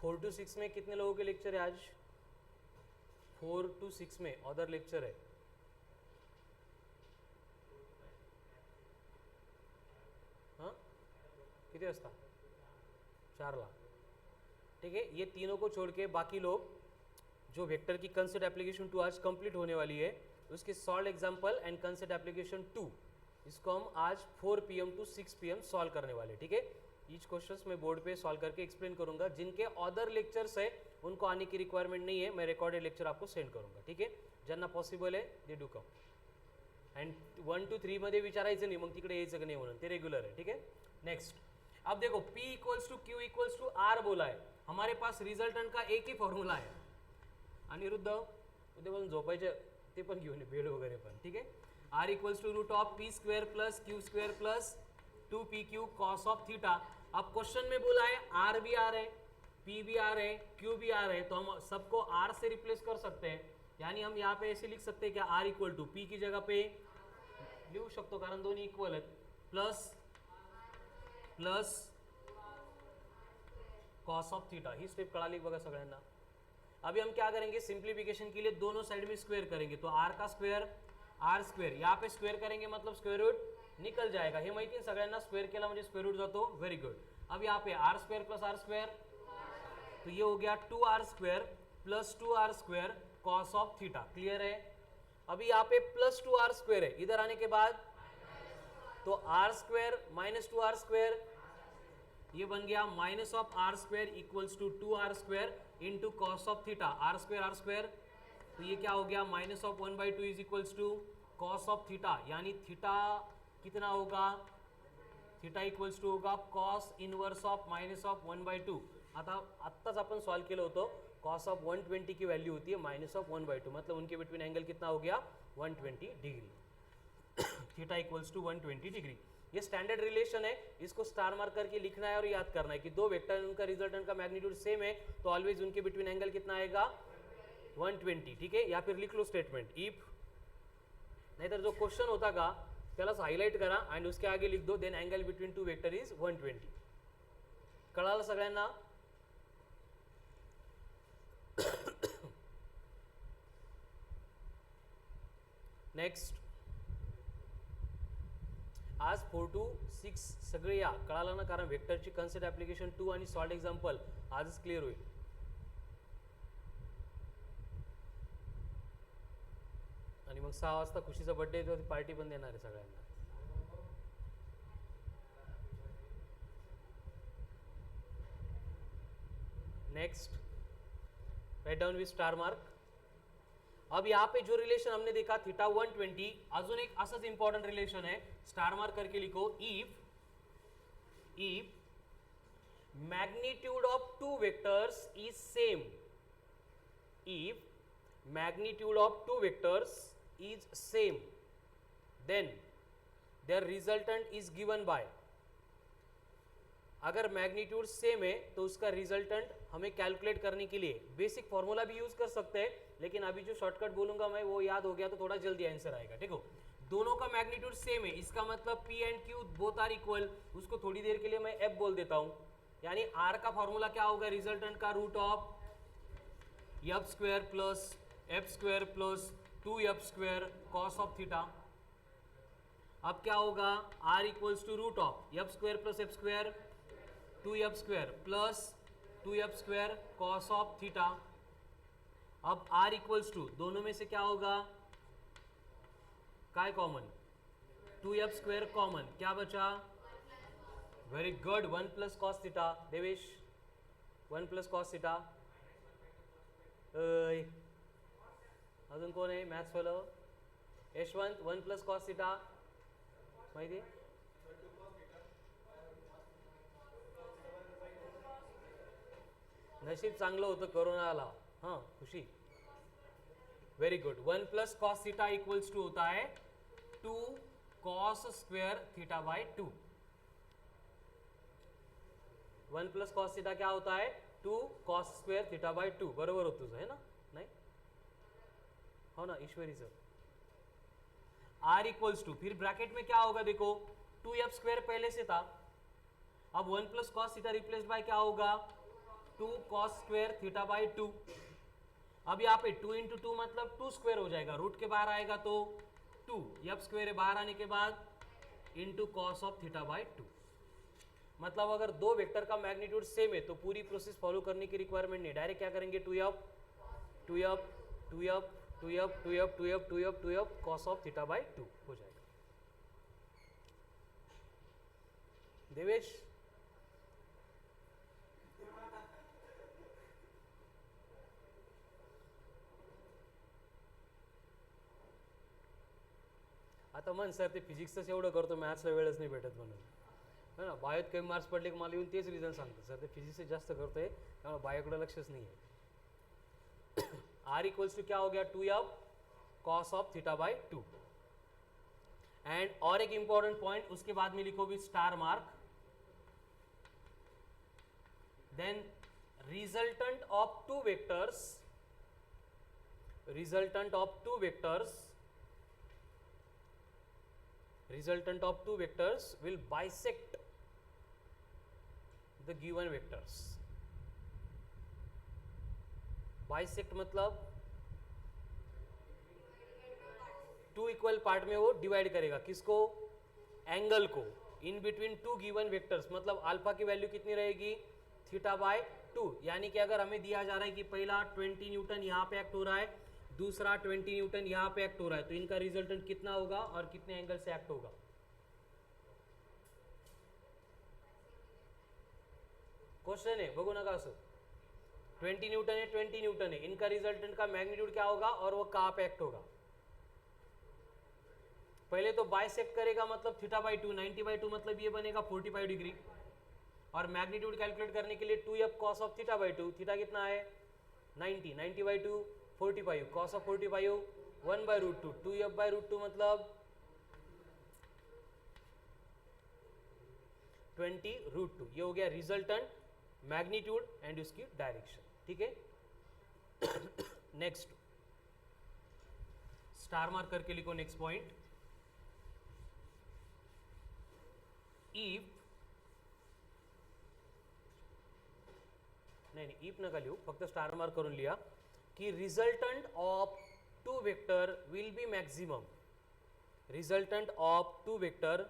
फोर टू सिक्स में कितने लोगों के लेक्चर है आज? 4 to 6 में अदर लेक्चर है। हाँ किती वाजता? 4ला, ठीक है। ये तीनों को छोड़ के बाकी लोग जो वेक्टर की कंसेप्ट एप्लीकेशन 2 आज कंप्लीट होने वाली है उसके solve example and concept application 2, इसको हम आज 4 PM to 6 PM सॉल्व करने वाले, ठीक है। ईच क्वेश्चंस मैं बोर्ड पे सॉल्व करके एक्सप्लेन करूंगा। जिनके अदर लेक्चर्स है उनको आने की रिक्वायरमेंट नहीं है, मैं रिकॉर्डेड लेक्चर आपको सेंड करूंगा, ठीक है। ज्यांना पॉसिबल आहे they do come. And 1 to 3 मध्ये विचारायचं नाही, मग तिकडे यायचं नाही म्हणून, ते रेग्युलर है, ठीक है। नेक्स्ट, अब देखो P equals to Q equals to R बोला है, हमारे पास रिजल्टंट का एक ही फॉर्मूला है। अनिरुद्ध उद्यापासून झोपायचे ते पण घेऊन बेड वगैरे पण, ठीक है। R equals to root of P square plus Q square plus 2pq cos of theta. अब क्वेश्चन में बोला है R भी R है, P भी R है, Q भी R है, तो हम सबको R से रिप्लेस कर सकते हैं। यानी हम यहाँ पे ऐसे लिख सकते हैं कि R इक्वल टू P की जगह पे लिखू शकतो कारण दोन्ही इक्वल आहेत, plus plus cos of theta. He step कळाली बघा सगळ्यांना। अभी हम क्या करेंगे, सिंप्लीफिकेशन के लिए दोनों साइड में स्क्वायर करेंगे, तो R का स्क्वायर R स्क्वायर, यहाँ पे स्क्वायर करेंगे मतलब स्क्वायर रूट निकल जाएगा। हे माहिती आहे सगळ्यांना, स्क्वायर केला म्हणजे स्क्वायर रूट जातो, व्हेरी गुड। अब यहाँ पे R square plus R square, तो ये हो गया 2R square plus 2R square cos of theta, clear है। अभी यहाँ पे प्लस 2R स्क्वायर है, इधर आने के बाद तो R square minus 2R square, ये बन गया minus of R square equals to 2R square into cos of theta, R square, तो ये क्या हो गया minus of 1/2 is equals to cos of theta, यानी थीटा कितना होगा, थीटा इक्वल्स टू होगा cos inverse of minus of 1/2। आता आत्ताच आपण सॉल्व केलं होतं, कॉस ऑफ 120 की वैल्यू होती है माइनस ऑफ 1/2, मतलब उनके बिटवीन एंगल कितना हो गया 120 degree. Theta equals to 120 degree, ये स्टैंडर्ड रिलेशन है, इसको स्टार मार्क करके लिखना है और याद करना है कि दो वेक्टर उनका रिजल्टेंट का मैग्नीट्यूड सेम है तो ऑलवेज उनके बिटवीन एंगल कितना आएगा 120, ठीक है। या फिर लिख लो स्टेटमेंट, इफ नाहीतर जो क्वेश्चन होता का त्यालाच हायलाइट करा आणि उसके आगे लिख दो then angle between two vector is 120. कळालं सगळ्यांना? नेक्स्ट आज 4 to 6 सगळे या, कळालं ना? कारण वेक्टरची कन्सेप्ट ॲप्लिकेशन 2 आणि सॉल्ट एक्झाम्पल आजच क्लिअर होईल. आणि मग 6 वाजता खुशीचा बर्थडे येतो, पार्टी पण देणार आहे सगळ्यांना. Next write down with star mark. अब यहाँ पे जो रिलेशन हमने देखा थीटा 120, अजून एक असंच इंपॉर्टंट रिलेशन है, स्टार मार्क करके लिखो. If magnitude of two vectors is same, if magnitude of two vectors is same, then their resultant is given by. अगर मैग्नीट्यूड सेम है तो उसका रिजल्टेंट हमें कैलकुलेट करने के लिए बेसिक फॉर्मूला भी यूज कर सकते हैं, लेकिन अभी जो शॉर्टकट बोलूंगा मैं वो याद हो गया तो थोड़ा जल्दी आंसर आएगा. ठीक हो, दोनों का मैग्नीट्यूड सेम है, इसका मतलब P and Q both are equal. उसको थोड़ी देर के लिए मैं F बोल देता हूं, यानी R का फॉर्मूला क्या होगा? रिजल्टेंट का root of F square plus F square plus 2F square cos of theta. अब क्या होगा? R equals to root of F square plus F square 2F square plus 2F square cos of theta. अब R equals to दोनों में से क्या होगा? काय कॉमन? 2F स्क्वायर कॉमन, क्या बचा? Very good, 1 plus cos theta. Devesh 1 plus cos theta. अजून कोण आहे मॅथ्स वाला? यशवंत 1 प्लस कॉस थीटा माहिती आहे? नशीब चांगलं होतं कोरोना आला. हां Khushi, very good. 1 plus cos theta equals to होता है 2 cos square theta by 2. 1 plus cos theta क्या होता है? 2 कॉस स्क्वायर थीटा बाय 2. बरोबर होतं तुझं है ना? नाही हो ना ईश्वरी सर? R इक्वल्स टू, फिर ब्रैकेट में क्या होगा? देखो 2F स्क्वायर पहले से था, अब 1 plus cos theta replace by क्या होगा? 2 कॉस स्क्वायर थीटा बाय 2. अब यहाँ पे 2 इंटू 2 मतलब 2 स्क्वायर हो जाएगा, रूट के बाहर आएगा तो 2, F स्क्वायर है बाहर आने के बाद into cos of theta by 2. मतलब अगर दो वेक्टर का मैग्नीट्यूड सेम है तो पूरी प्रोसेस फॉलो करने की रिक्वायरमेंट नहीं, डायरेक्ट क्या करेंगे? 2F 2F 2F 2F 2F 2F 2F 2F cos of theta by 2 हो जाएगा. देवेश आता मन सर ते फिजिक्सच एवढं करतो, मॅथ्सला वेळच नाही भेटत म्हणून है ना. बायोत कमी मार्क्स पडले की मला येऊन तेच रिझन सांगतो, सर ते फिजिक्स जास्त करतोय त्यामुळे बायोकडे लक्षच नाही आहे. R इक्वल्स टू क्या हो गया? 2F cos of theta by 2. And और एक इंपॉर्टेंट पॉइंट उसके बाद में लिखो with star mark. Then resultant of two vectors, resultant of two vectors, resultant of two vectors will bisect the given vectors. Bisect मतलब टू इक्वल पार्ट में वो divide करेगा. किसको? एंगल को. In between two given vectors, मतलब alpha की value कितनी रहेगी? Theta by 2. यानी कि अगर हमें दिया जा रहा है कि पहला 20 न्यूटन यहाँ पे एक्ट हो रहा है, दूसरा 20 न्यूटन यहाँ पे एक्ट हो रहा है, तो इनका रिजल्टेंट कितना होगा और कितने एंगल से एक्ट होगा? क्वेश्चन है, बघू नका असं. 20 न्यूटन है, 20 न्यूटन है, इनका रिजल्टेंट का मैग्नीट्यूड क्या होगा और वो कहाँ पे एक्ट होगा? पहले तो बाइसेक्ट करेगा मतलब थीटा बाई 2, 90 बाई 2 मतलब ये बनेगा 45 डिग्री. और मैग्नीट्यूड कैलकुलेट करने के लिए 2F cos of theta by 2. Theta कितना है? 90, 90 by 2 45, cos of 45 1 by root 2, 2F by root 2 मतलब 20 रूट 2. ये हो गया रिजल्टेंट, मैग्नीट्यूड एंड उसकी डायरेक्शन. ठीक है. नेक्स्ट स्टार मार्क करके लिखो नेक्स्ट पॉइंट, इफ, नाही इफ नका लिहू, फक्त स्टार मार्क करून लिहा की resultant of two vector will be maximum, resultant of two vector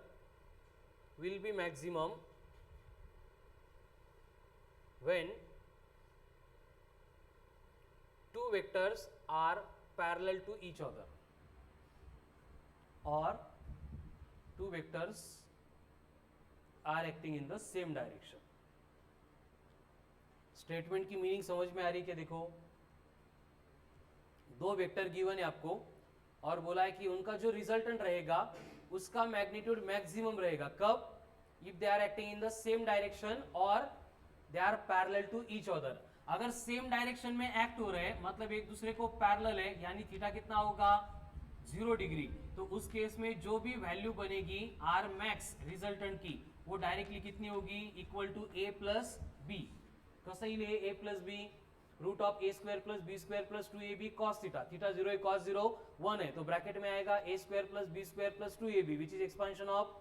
will be maximum when two vectors are parallel to each other or two vectors are acting in the same direction. Statement की meaning समझ में आ रही है क्या? देखो, दो vector given है आपको और बोला है कि उनका जो रिजल्टेंट रहेगा उसका मैग्नीट्यूड मैक्सिमम रहेगा कब? If they are acting in the same direction और they are parallel to each other. अगर सेम डायरेक्शन में एक्ट हो रहे हैं मतलब एक दूसरे को पैरेलल है, यानी थीटा कितना होगा? 0 डिग्री. तो उस केस में जो भी वैल्यू बनेगी आर मैक्स रिजल्टेंट की, वो डायरेक्टली कितनी होगी? Equal to A plus B. कसं येईल हे? A plus B root of A square plus B square plus 2ab cos theta. Theta 0 है, कॉस 0 1 है, तो ब्रैकेट में आएगा A square plus B square plus 2ab which is expansion of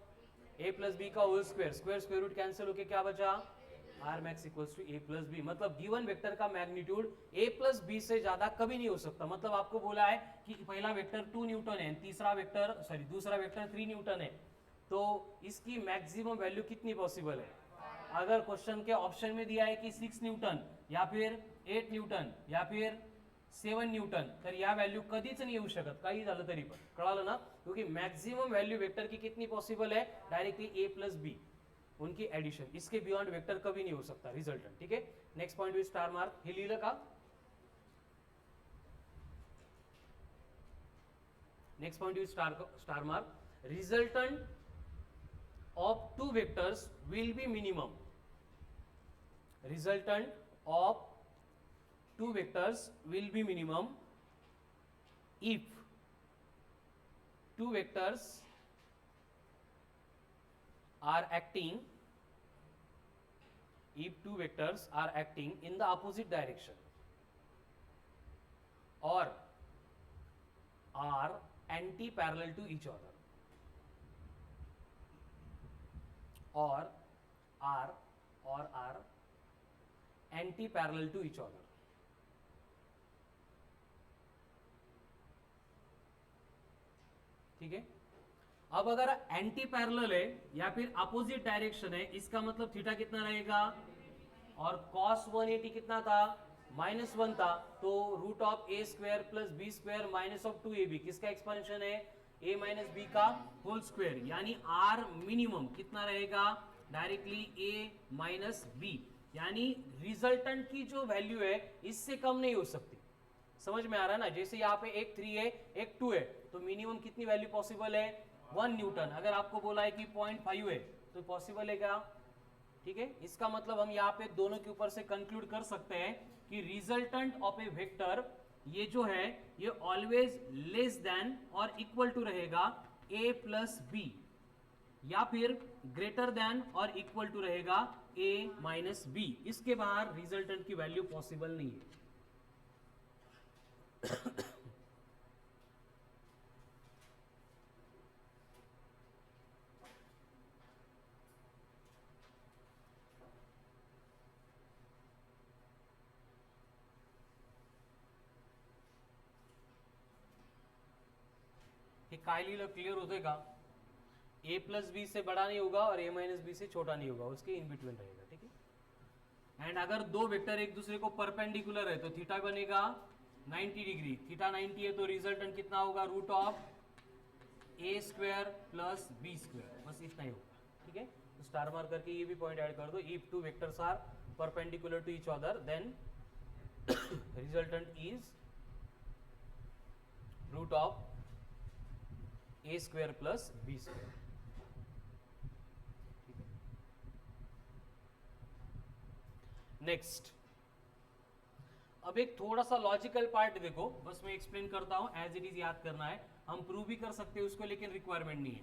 A plus B का whole square. Square square root cancel होके क्या बचा? R max equals to A plus B. मतलब गिवन वेक्टर का मैग्नीट्यूड ए प्लस बी से ज्यादा कभी नहीं हो सकता. मतलब आपको बोला है कि पहला वेक्टर 2 न्यूटन है, तीसरा वेक्टर दूसरा वेक्टर 3 न्यूटन है, तो इसकी मैक्सिमम वैल्यू कितनी पॉसिबल है? अगर क्वेश्चन के ऑप्शन में दिया है कि 6 न्यूटन या फिर 8 न्यूटन या फिर 7 न्यूटन, तर या व्हॅल्यू कधीच नाही येऊ शकत, काही झालं तरी पण. कळालं ना? क्योंकि मैक्सिमम वैल्यू वेक्टर की कितनी पॉसिबल है? डायरेक्टली ए प्लस बी, उनकी एडिशन. इसके बियॉन्ड वेक्टर कभी नहीं हो सकता रिजल्टेंट. ठीक है, next point with star mark. हे लिहिलं का? Next point with star mark. Resultant of two vectors will be minimum. Resultant of two vectors will be minimum if two vectors are acting in the opposite direction or are anti-parallel to each other or are anti-parallel to each other. ठीक है, अब अगर anti parallel है या फिर opposite direction है, इसका मतलब थीटा कितना रहेगा? और cos 180 कितना था? -1 था, तो root of A square plus B square minus of 2ab किसका एक्सपेंशन है? a माइनस बी का होल स्क्वायर. यानी r मिनिमम कितना रहेगा? Directly a minus b. यानी रिजल्टेंट की जो वैल्यू है इससे कम नहीं हो सकती. समझ में आ रहा है ना? जैसे यहाँ पे एक 3 है एक 2 है, तो मिनिमम कितनी वैल्यू पॉसिबल है? 1 न्यूटन. अगर आपको बोला है कि 0.5 है तो पॉसिबल है क्या? ठीक है, इसका मतलब हम यहाँ पे दोनों के ऊपर से कंक्लूड कर सकते हैं कि रिजल्टेंट ऑफ ए वेक्टर ये जो है ये ऑलवेज लेस देन और इक्वल टू रहेगा a प्लस बी, या फिर ग्रेटर देन और इक्वल टू रहेगा a माइनस बी. इसके बाहर रिजल्टेंट की वैल्यू पॉसिबल नहीं है. हे काय लिहिलं? क्लियर होतंय का? ए प्लस बी से बड़ा नहीं होगा और ए माइनस बी से छोटा नहीं होगा, उसके इन बिटवीन रहेगा. ठीक है, एंड अगर दो वेक्टर एक दूसरे को परपेंडिकुलर है तो थीटा बनेगा 90 डिग्री. थीटा 90 है तो रिजल्टेंट कितना होगा? Root of A square plus B square. बस इतना ही होगा. ठीक है, तो स्टार मार्क करके ये भी पॉइंट ऐड कर दो. If two vectors are perpendicular to each other then resultant is root of A square plus B square. Next, अब एक थोड़ा सा लॉजिकल पार्ट देखो, बस मैं एक्सप्लेन करता हूं, एज इट इज याद करना है. हम प्रूव भी कर सकते हैं उसको, लेकिन रिक्वायरमेंट नहीं है.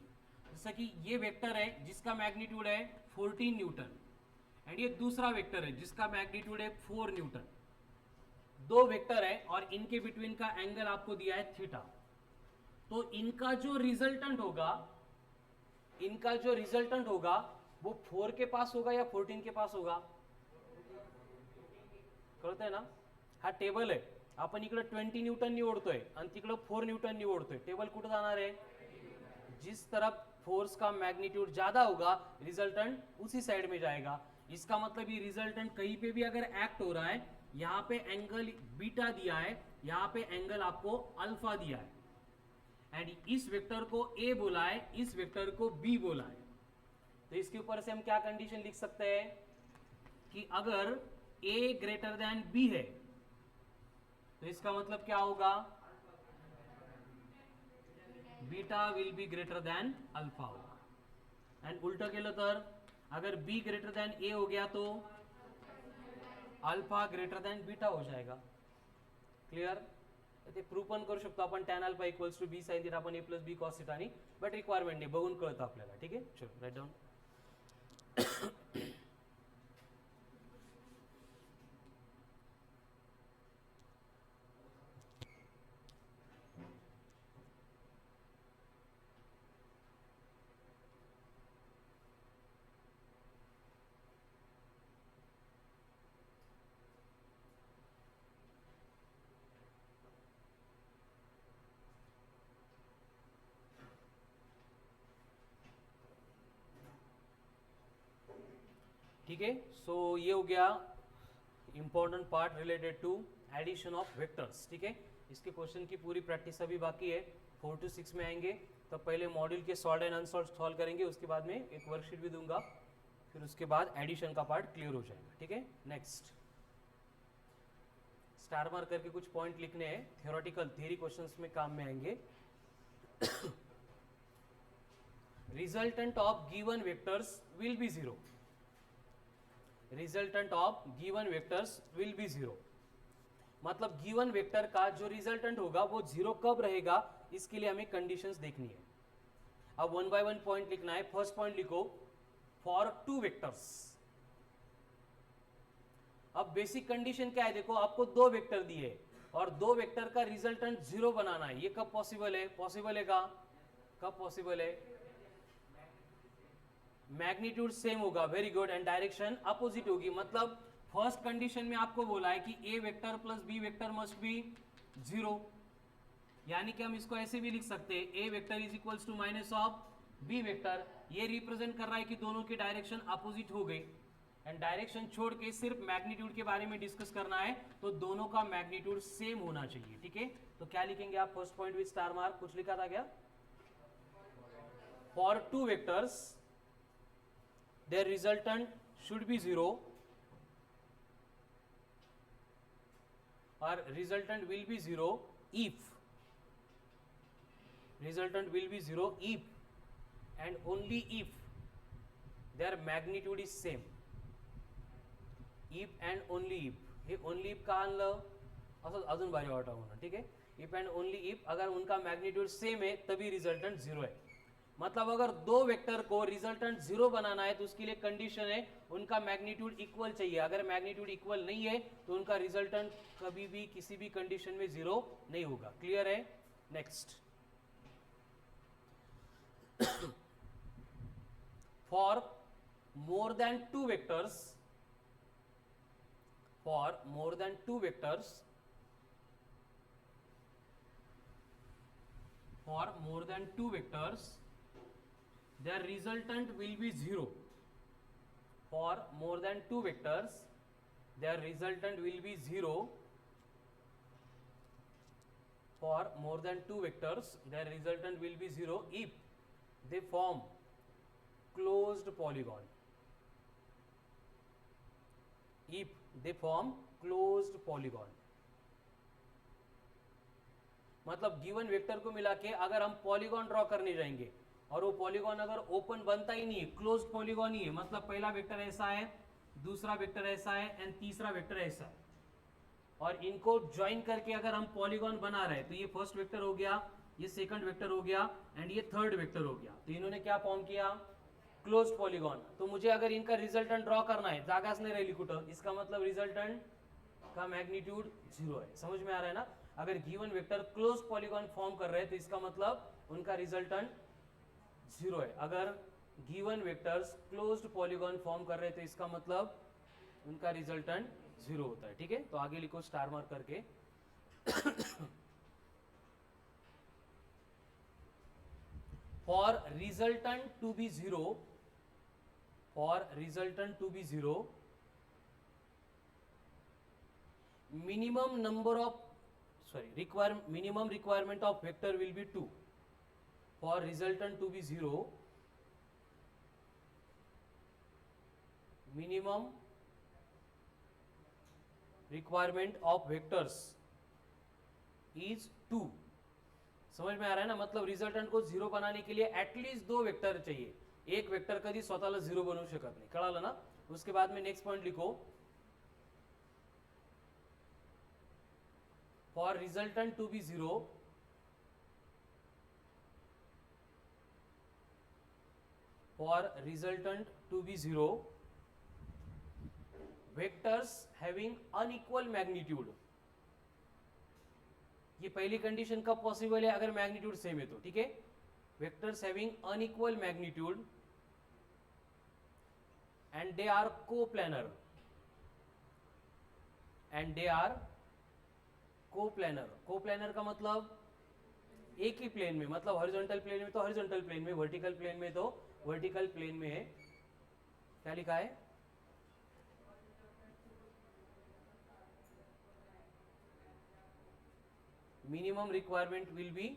जैसा कि ये वेक्टर है जिसका मैग्नीट्यूड है 14 न्यूटन एंड ये दूसरा वेक्टर है जिसका मैग्नीट्यूड है 4 न्यूटन. दो वेक्टर है और इनके बिटवीन का एंगल आपको दिया है थीटा. तो इनका जो रिजल्टेंट होगा वो 4 के पास होगा या 14 के पास होगा? कळतंय ना? हा टेबल आहे, आपण इकडे 20 न्यूटन निवडतोय आणि तिकडे 4 न्यूटन निवडतोय. टेबल कुठे जाणार आहे? जिस तरफ फोर्स का मैग्नीट्यूड ज्यादा होगा रिजल्टेंट उसी साइड में जाएगा. इसका मतलब ये रिजल्टेंट कहीं पे भी अगर एक्ट हो रहा है, यहाँ पे एंगल बीटा दिया है, यहाँ पे एंगल आपको अल्फा दिया है, एंड इस वेक्टर को ए बोला है, इस वेक्टर को बी बोला है. तो इसके ऊपर से हम क्या कंडीशन लिख सकते हैं कि अगर ए ग्रेटर देन बी है तो इसका मतलब क्या होगा? Beta will be greater then alpha होगा. एंड उल्टा केलं तर अगर बी ग्रेटर देन ए हो गया तो अल्फा ग्रेटर देन बीटा हो जाएगा. क्लियर? ते प्रूव्ह पण करू शकतो आपण tan alpha equals to b sine theta आपण a plus b cos theta आणि बट रिक्वायरमेंट नाही, बघून कळतं आपल्याला. ठीक आहे, चलो राइट डाउन. ठीक है, सो ये हो गया important part related to addition of vectors. ठीक है, इसके क्वेश्चन की पूरी प्रैक्टिस अभी बाकी है, 4 to 6 में आएंगे. तब पहले मॉड्यूल के सॉल्व एंड अनसॉल्व सॉल्व करेंगे, उसके बाद में एक वर्कशीट भी दूंगा, फिर उसके बाद एडिशन का पार्ट क्लियर हो जाएगा. ठीक है, नेक्स्ट स्टार मार्क करके कुछ पॉइंट लिखने हैं, थियोरेटिकल थियरी क्वेश्चंस में काम में आएंगे. Resultant of given vectors will B zero. Resultant of given vectors will B zero मतलब गिवन वेक्टर का जो रिजल्टेंट होगा वो जीरो कब रहेगा, इसके लिए हमें कंडीशंस देखनी है. अब 1 by 1 पॉइंट लिखना है. फर्स्ट पॉइंट लिखो, फॉर 2 वेक्टर्स. अब बेसिक कंडीशन क्या है? देखो, आपको 2 वेक्टर दिए और 2 वेक्टर का रिजल्टेंट जीरो बनाना है. ये कब पॉसिबल है? पॉसिबल है का? कब पॉसिबल है? मैग्नीट्यूड सेम होगा. Very good. And direction opposite होगी. मतलब फर्स्ट कंडीशन में आपको बोला है कि A vector plus B vector must be zero, यानी कि हम इसको ऐसे भी लिख सकते हैं, A vector is equals to minus of B vector. ये रिप्रेजेंट कर रहा है कि दोनों की डायरेक्शन अपोजिट हो गई. एंड डायरेक्शन छोड़ के सिर्फ मैग्नीट्यूड के बारे में डिस्कस करना है, तो दोनों का मैग्नीट्यूड सेम होना चाहिए. ठीक है, तो क्या लिखेंगे आप? First point with star mark. कुछ लिखा था क्या? For 2 vectors their resultant should be zero or resultant will be zero if resultant will be zero if and only if their magnitude is same. if and only if, हे only if का आणलं असं अजून भारी वाटा म्हणून. ठीक आहे, if and only if अगर उनका मैग्नीट्यूड सेम है तभी रिजल्टेंट जीरो है. मतलब अगर 2 वेक्टर को रिजल्टेंट जीरो बनाना है तो उसके लिए कंडीशन है उनका मैग्नीट्यूड इक्वल चाहिए. अगर मैग्नीट्यूड इक्वल नहीं है तो उनका रिजल्टेंट कभी भी किसी भी कंडीशन में जीरो नहीं होगा. क्लियर है? Next, for more than 2 vectors, for more than 2 vectors, for more than 2 vectors their resultant will be zero. For more than 2 vectors their resultant will be zero. For more than 2 vectors their resultant will be zero if they form closed polygon. If they form closed polygon मतलब given vector को मिला के अगर हम polygon draw करने जाएंगे और वो पॉलीगॉन अगर ओपन बनता ही नहीं है, क्लोज पॉलीगॉन ही है, मतलब पहला वेक्टर ऐसा है, दूसरा वेक्टर ऐसा है एंड तीसरा वेक्टर ऐसा है, और इनको ज्वाइन करके अगर हम पॉलीगॉन बना रहे हैं तो ये फर्स्ट वेक्टर हो गया, ये सेकंड वेक्टर हो गया एंड ये थर्ड वेक्टर हो गया. तो इन्होंने क्या फॉर्म किया? Close polygon. तो मुझे अगर इनका रिजल्टेंट ड्रॉ करना है, जागाच नाही राहिली कुठं, इसका मतलब रिजल्टेंट का मैग्नीट्यूड जीरो है. समझ में आ रहा है ना? अगर given vector close polygon form कर रहे हैं तो इसका मतलब उनका रिजल्टेंट 0 है। अगर given vectors closed polygon form कर रहे हैं तो इसका मतलब उनका रिजल्टेंट 0 होता है। ठीक है, तो आगे लिखो स्टार मार्क करके। For resultant to be 0, minimum requirement of vector will be 2. For resultant to be 0, minimum requirement of vectors is 2. समझ में आ रहा है ना? मतलब रिझल्टंट को 0 बनाने के लिए एटलीस्ट 2 वेक्टर चाहिए, एक वेक्टर कधी स्वतःला 0 बनवू शकत नाही। कळालं ना? उसके बाद में नेक्स्ट पॉइंट लिखो, for resultant to be 0, vectors having unequal magnitude. ये पहली कंडीशन कब पॉसिबल है? अगर मैग्नीट्यूड सेम है तो। ठीक है, vectors having unequal magnitude and they are coplanar, coplanar का मतलब एक ही प्लेन में, मतलब हॉरिजॉन्टल प्लेन में तो हॉरिजॉन्टल प्लेन में, वर्टिकल प्लेन में तो वर्टिकल प्लेन में है। क्या लिखा है? Minimum requirement will be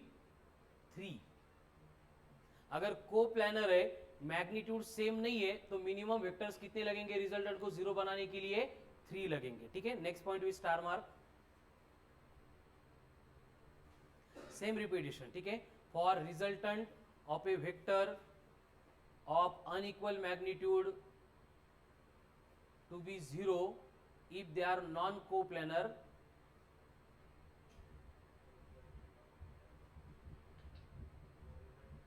3। अगर कोप्लेनर है, मैग्नीट्यूड सेम नहीं है, तो मिनिमम वेक्टर्स कितने लगेंगे रिजल्टेंट को 0 बनाने के लिए? 3 लगेंगे। ठीक है, next point with star mark, same repetition. ठीक है, for resultant of a vector of unequal magnitude to be 0 if they are non coplanar,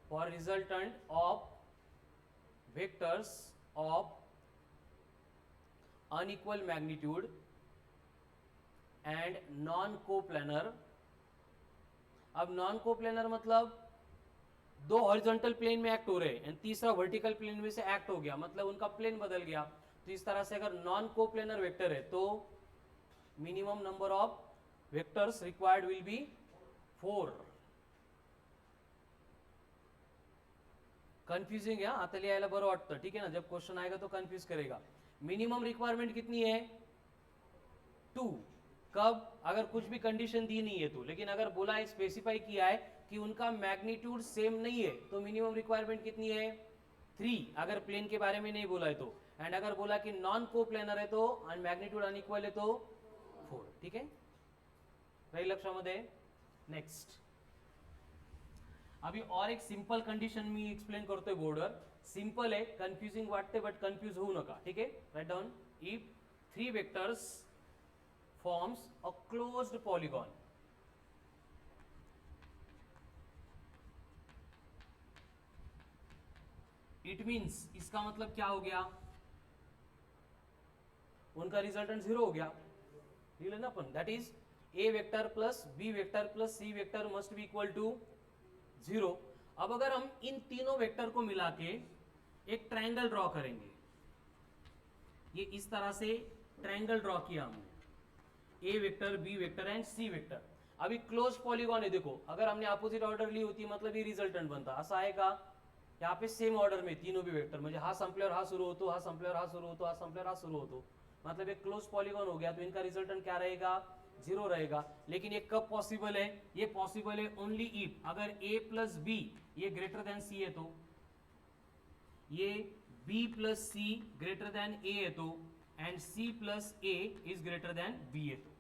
for resultant of vectors of unequal magnitude and non coplanar। अब non coplanar मतलब 2 horizontal plane में act हो रहे हैं and तीसरा vertical plane में से act हो गया, मतलब उनका प्लेन बदल गया। तो इस तरह से अगर नॉन कोप्लेनर वेक्टर है तो minimum number of vectors required will be 4। Confusing है, आता लिहायला बरं वाटतं। ठीक है ना, जब क्वेश्चन आएगा तो कंफ्यूज करेगा। मिनिमम रिक्वायरमेंट कितनी है? 2। कब? अगर कुछ भी कंडीशन दी नहीं है तो। लेकिन अगर बोला है, स्पेसिफाई किया है कि उनका मैग्नीट्यूड सेम नहीं है, तो मिनिमम रिक्वायरमेंट कितनी है? 3। अगर प्लेन के बारे में नहीं बोला है तो। एंड अगर बोला कि नॉन कोप्लेनर है तो, मैग्नीट्यूड अनइक्वल है तो 4। ठीक है, राहील लक्षामध्ये? नेक्स्ट, अभी और एक सिंपल कंडिशन मी एक्सप्लेन करतोय बोर्डवर। सिंपल आहे, कन्फ्युजिंग वाटते बट कन्फ्यूज होऊ नका। ठीक आहे, write down, if 3 vectors forms a closed polygon, it means, इसका मतलब क्या हो गया? उनका रिजल्टेंट 0 हो गया। लिख लेना अपन, that is A vector plus B vector plus C vector must be equal to 0। अब अगर हम इन तीनों वेक्टर को मिला के एक ट्रायंगल ड्रॉ करेंगे, ये इस तरह से ट्रायंगल ड्रॉ किया हमने, A vector B vector and C vector. अभी क्लोज पॉलीगॉन है, देखो अगर हमने अपोजिट ऑर्डर ली होती मतलब ये रिजल्टंट बनता। असं आहे का? यहाँ पे सेम ऑर्डर में तीनों भी वेक्टर, म्हणजे हा संपल्यावर हा सुरू होतो, हा संपल्यावर हा सुरू होतो, हा संपल्यावर हा सुरू होतो, मतलब एक क्लोज पॉलीगॉन हो गया। तो इनका रिजल्टेंट क्या रहेगा? 0 रहेगा। लेकिन ये कब पॉसिबल है? ये पॉसिबल है ओनली इफ अगर a प्लस बी ये ग्रेटर देन सी है तो, ये b plus c greater than a है तो, and c plus a is greater than b है तो।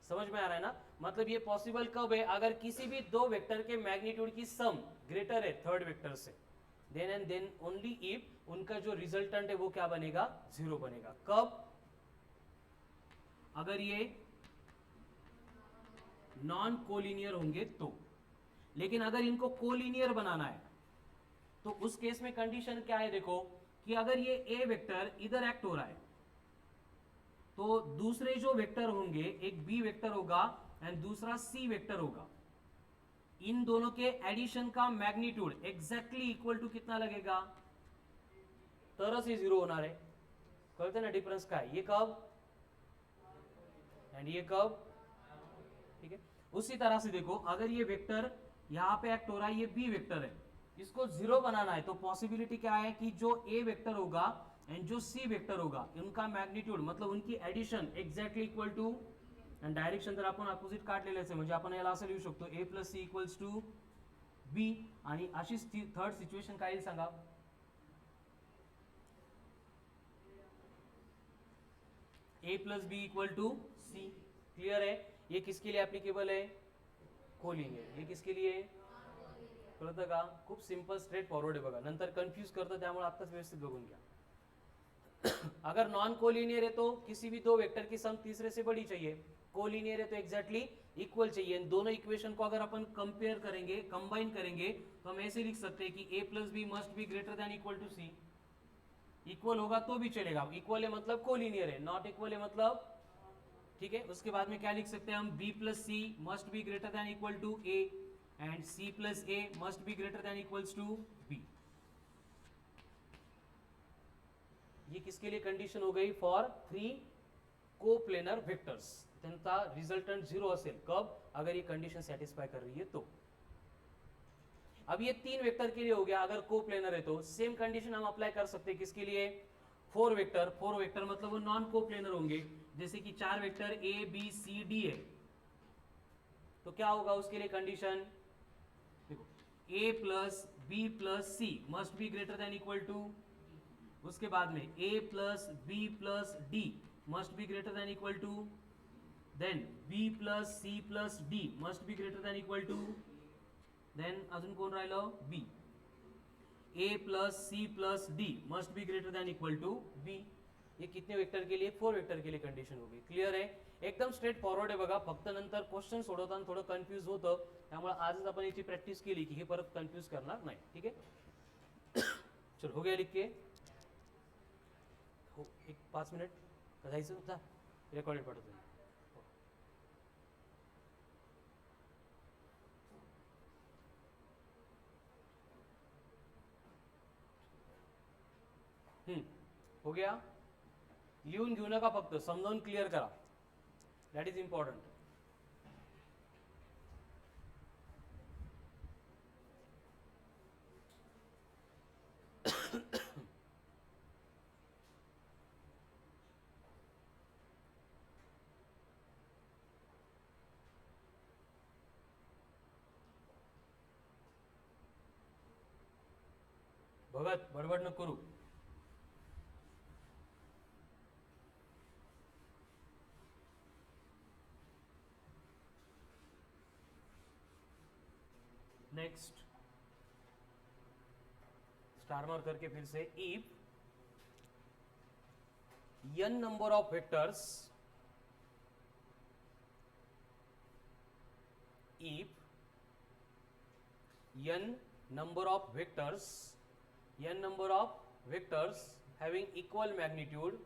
समझ में आ रहा है ना? मतलब ये पॉसिबल कब है? अगर किसी भी 2 वेक्टर के मैग्नीट्यूड की सम ग्रेटर है थर्ड वेक्टर से, then and then only if उनका जो रिजल्टेंट है वो क्या बनेगा? 0 बनेगा। कब? अगर ये नॉन कोलिनियर होंगे तो। लेकिन अगर इनको कोलिनियर बनाना है तो उस केस में कंडीशन क्या है? देखो कि अगर ये ए वेक्टर इधर एक्ट हो रहा है तो दूसरे जो वेक्टर होंगे, एक बी वेक्टर होगा एंड दूसरा सी वेक्टर होगा, इन दोनों के एडिशन का मैग्नीट्यूड एग्जैक्टली इक्वल टू कितना लगेगा, तरह से जीरो होना है। करते ना डिफरेंस का है, ये कब एंड ये कब, ठीक है। उसी तरह से देखो, अगर ये वेक्टर यहाँ पे एक्ट हो रहा है, ये बी वेक्टर है, इसको जीरो बनाना है तो पॉसिबिलिटी क्या है कि जो ए वेक्टर होगा एंड जो सी वेक्टर होगा उनका मैग्नीट्यूड मतलब उनकी एडिशन एक्झॅक्टली इक्वल टू, आणि डायरेक्शन जर आपण अपोजिट काढलेले असेल म्हणजे आपण याला असं लिहू शकतो A plus C equals to B, आणि अशीच थर्ड सिच्युएशन काय येईल सांगा, A plus B equal to C. Clear है, ये किसके लिए एप्लीकेबल है, कोलिनियर। ये किसके लिए, कळतं का, खूप सिंपल स्ट्रेट फॉरवर्ड आहे बघा, नंतर कन्फ्यूज करतं त्यामुळे आत्ताच व्यवस्थित बघून घ्या। अगर नॉन कोलिनियर है तो किसी भी दो वेक्टर की सम तीसरे से बड़ी चाहिए, कोलिनियर है तो एग्जैक्टली इक्वल चाहिए। दोनों इक्वेशन को अगर अपन कंपेयर करेंगे, कंबाइन करेंगे, तो हम ऐसे लिख सकते हैं कि A plus B must be greater than equal to C. Equal होगा तो भी चलेगा, इक्वल है मतलब कोलिनियर है, नॉट इक्वल है मतलब, ठीक है। उसके बाद में क्या लिख सकते हैं हम, b plus C must be greater than equal to a and c plus a must be greater than equals to b. ये किसके लिए कंडीशन हो गई, फॉर 3 कोप्लेनर वेक्टर्स, त्यांचा रिजल्टंट 0 असेल, कब, अगर ये कंडीशन सेटिस्फाई कर रही है तो। अब ये 3 वेक्टर के लिए हो गया, अगर कोप्लेनर है तो सेम कंडीशन हम अप्लाई कर सकते हैं किसके लिए, 4 वेक्टर। 4 वेक्टर मतलब वो नॉन कोप्लेनर होंगे, जैसे कि 4 vector A B C D है, तो क्या होगा उसके लिए कंडीशन, देखो A plus B plus C must be greater than equal to, उसके बाद में a plus B plus D must be greater than equal to, then b plus C plus D must be greater than equal to, then अजून कोण राहिलं b, a plus C plus D must be greater than equal to b। ये कितने vector के लिए, 4 vector के लिए condition होगी। क्लियर आहे, एकदम स्ट्रेट फॉरवर्ड आहे बघा, फक्त नंतर क्वेश्चन सोडवताना थोडं कन्फ्यूज होतं, त्यामुळे आजच आपण याची प्रॅक्टिस केली की हे परत कन्फ्यूज करणार नाही, ठीक आहे। चलो हो गया लिख के, हो एक 5 मिनिट जायचं होता, रेकॉर्डेड पाठवतो। हो गया, लिहून घेऊ नका, फक्त समजावून क्लिअर करा, दॅट इज इम्पॉर्टंट। भगत बडबड न करू, नेक्स्ट स्टार मार्क करके फिर से, if n number of vectors, if n number of vectors having equal magnitude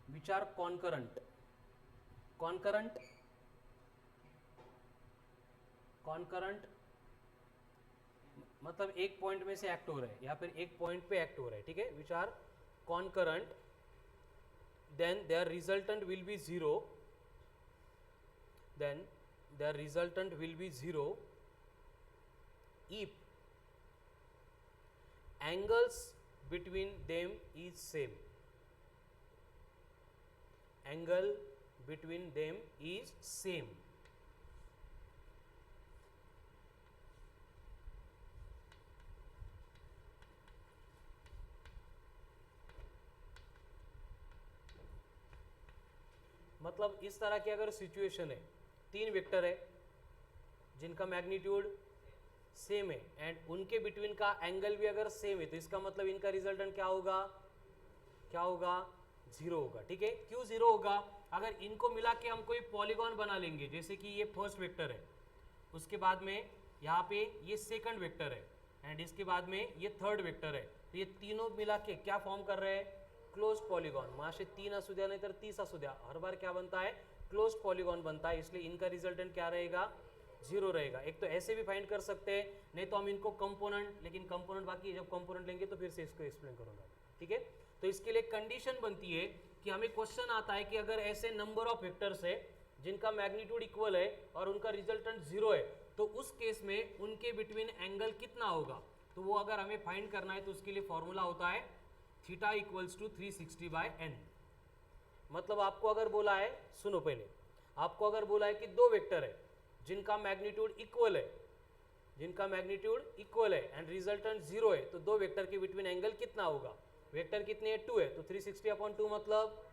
which are concurrent मतलब एक पॉइंट में से एक्ट हो रहा है या फिर एक पॉइंट पे एक्ट हो रहा है, ठीक है, which are concurrent, then their resultant will be 0, if angles between them is same, angle between them is same। मतलब इस तरह की अगर सिचुएशन है, 3 वेक्टर है जिनका मैग्नीट्यूड सेम है एंड उनके बिटवीन का एंगल भी अगर सेम है, तो इसका मतलब इनका रिजल्टेंट क्या होगा 0 होगा, ठीक है। क्यों 0 होगा, अगर इनको मिला के हम कोई पॉलीगॉन बना लेंगे, जैसे कि ये फर्स्ट वेक्टर है, उसके बाद में यहाँ पे ये सेकंड वेक्टर है एंड इसके बाद में ये थर्ड वेक्टर है, तो ये तीनों मिला के क्या फॉर्म कर रहे हैं, क्लोज्ड पॉलीगॉन, मग असे 3 असू द्या नाही तर 30 असू द्या, हर बार क्या बनता है, क्लोज्ड पॉलीगॉन बनता है, इसलिए इनका रिजल्टेंट क्या रहेगा, 0 रहेगा। एक तो ऐसे भी फाइंड कर सकते हैं, नहीं तो हम इनको कंपोनेंट, लेकिन कंपोनेंट बाकी है, जब कंपोनेंट लेंगे तो फिर से इसको एक्सप्लेन करूंगा, ठीक है। तो इसके लिए कंडीशन बनती है कि हमें क्वेश्चन आता है कि अगर ऐसे नंबर ऑफ वेक्टर्स है जिनका मैग्नीट्यूड इक्वल है और उनका रिजल्टेंट 0 है, तो उस केस में उनके बिटवीन एंगल कितना होगा, तो वो अगर हमें फाइंड करना है तो उसके लिए फॉर्मूला होता है theta equals to 360 by n. मतलब आपको अगर बोला है, सुनो पहले, आपको अगर बोला है कि दो वेक्टर है जिनका मैग्नीट्यूड इक्वल है, जिनका मैग्नीट्यूड इक्वल है एंड रिजल्टेंट 0 है, तो दो वेक्टर के बिटवीन एंगल कितना होगा, वेक्टर कितने है, 2 है, तो 360 अपॉन 2 मतलब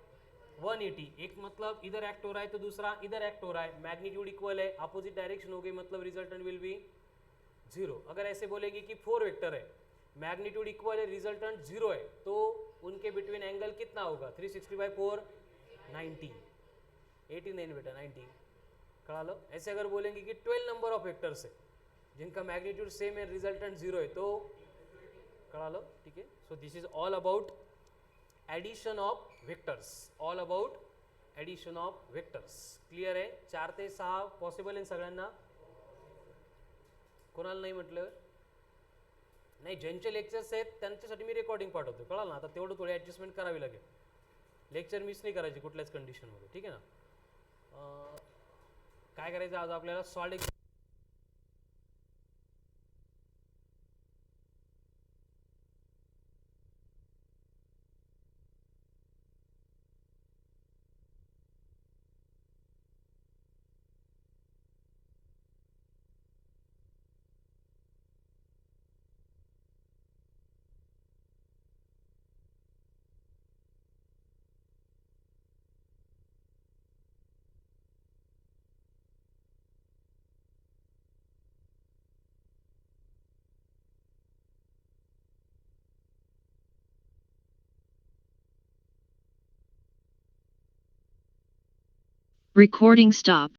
180, एक मतलब इधर एक्ट हो रहा है तो दूसरा इधर एक्ट हो रहा है, मैग्नीट्यूड इक्वल है, अपोजिट डायरेक्शन हो गई, मतलब रिजल्टेंट विल बी 0। अगर ऐसे बोलेगी कि 4 वेक्टर है, मैग्नीट्यूड इक्वल है, रिजल्टेंट 0 है, तो उनके बिटवीन एंगल कितना होगा, 360 बाई 4 90, 89 बेटा 90, कहा लो। ऐसे अगर बोलेंगे कि 12 नंबर ऑफ वेक्टर्स है जिनका मैग्नीट्यूड सेम है, रिजल्टेंट 0 है, तो कहा लो, ठीक है। So this is all about addition of vectors, all about addition of vectors. Clear आहे, 4 ते 6 पॉसिबल आहे सगळ्यांना, कोणाला नाही म्हटलं, नाही ज्यांचे लेक्चर्स आहेत त्यांच्यासाठी मी रेकॉर्डिंग पाठवतो, कळालं ना, आता तेवढं थोडी ॲडजस्टमेंट करावी लागेल, लेक्चर मिस नाही करायची कुठल्याच कंडिशनमध्ये, ठीक आहे ना। काय करायचं आज आपल्याला, सॉल्ड Recording stop.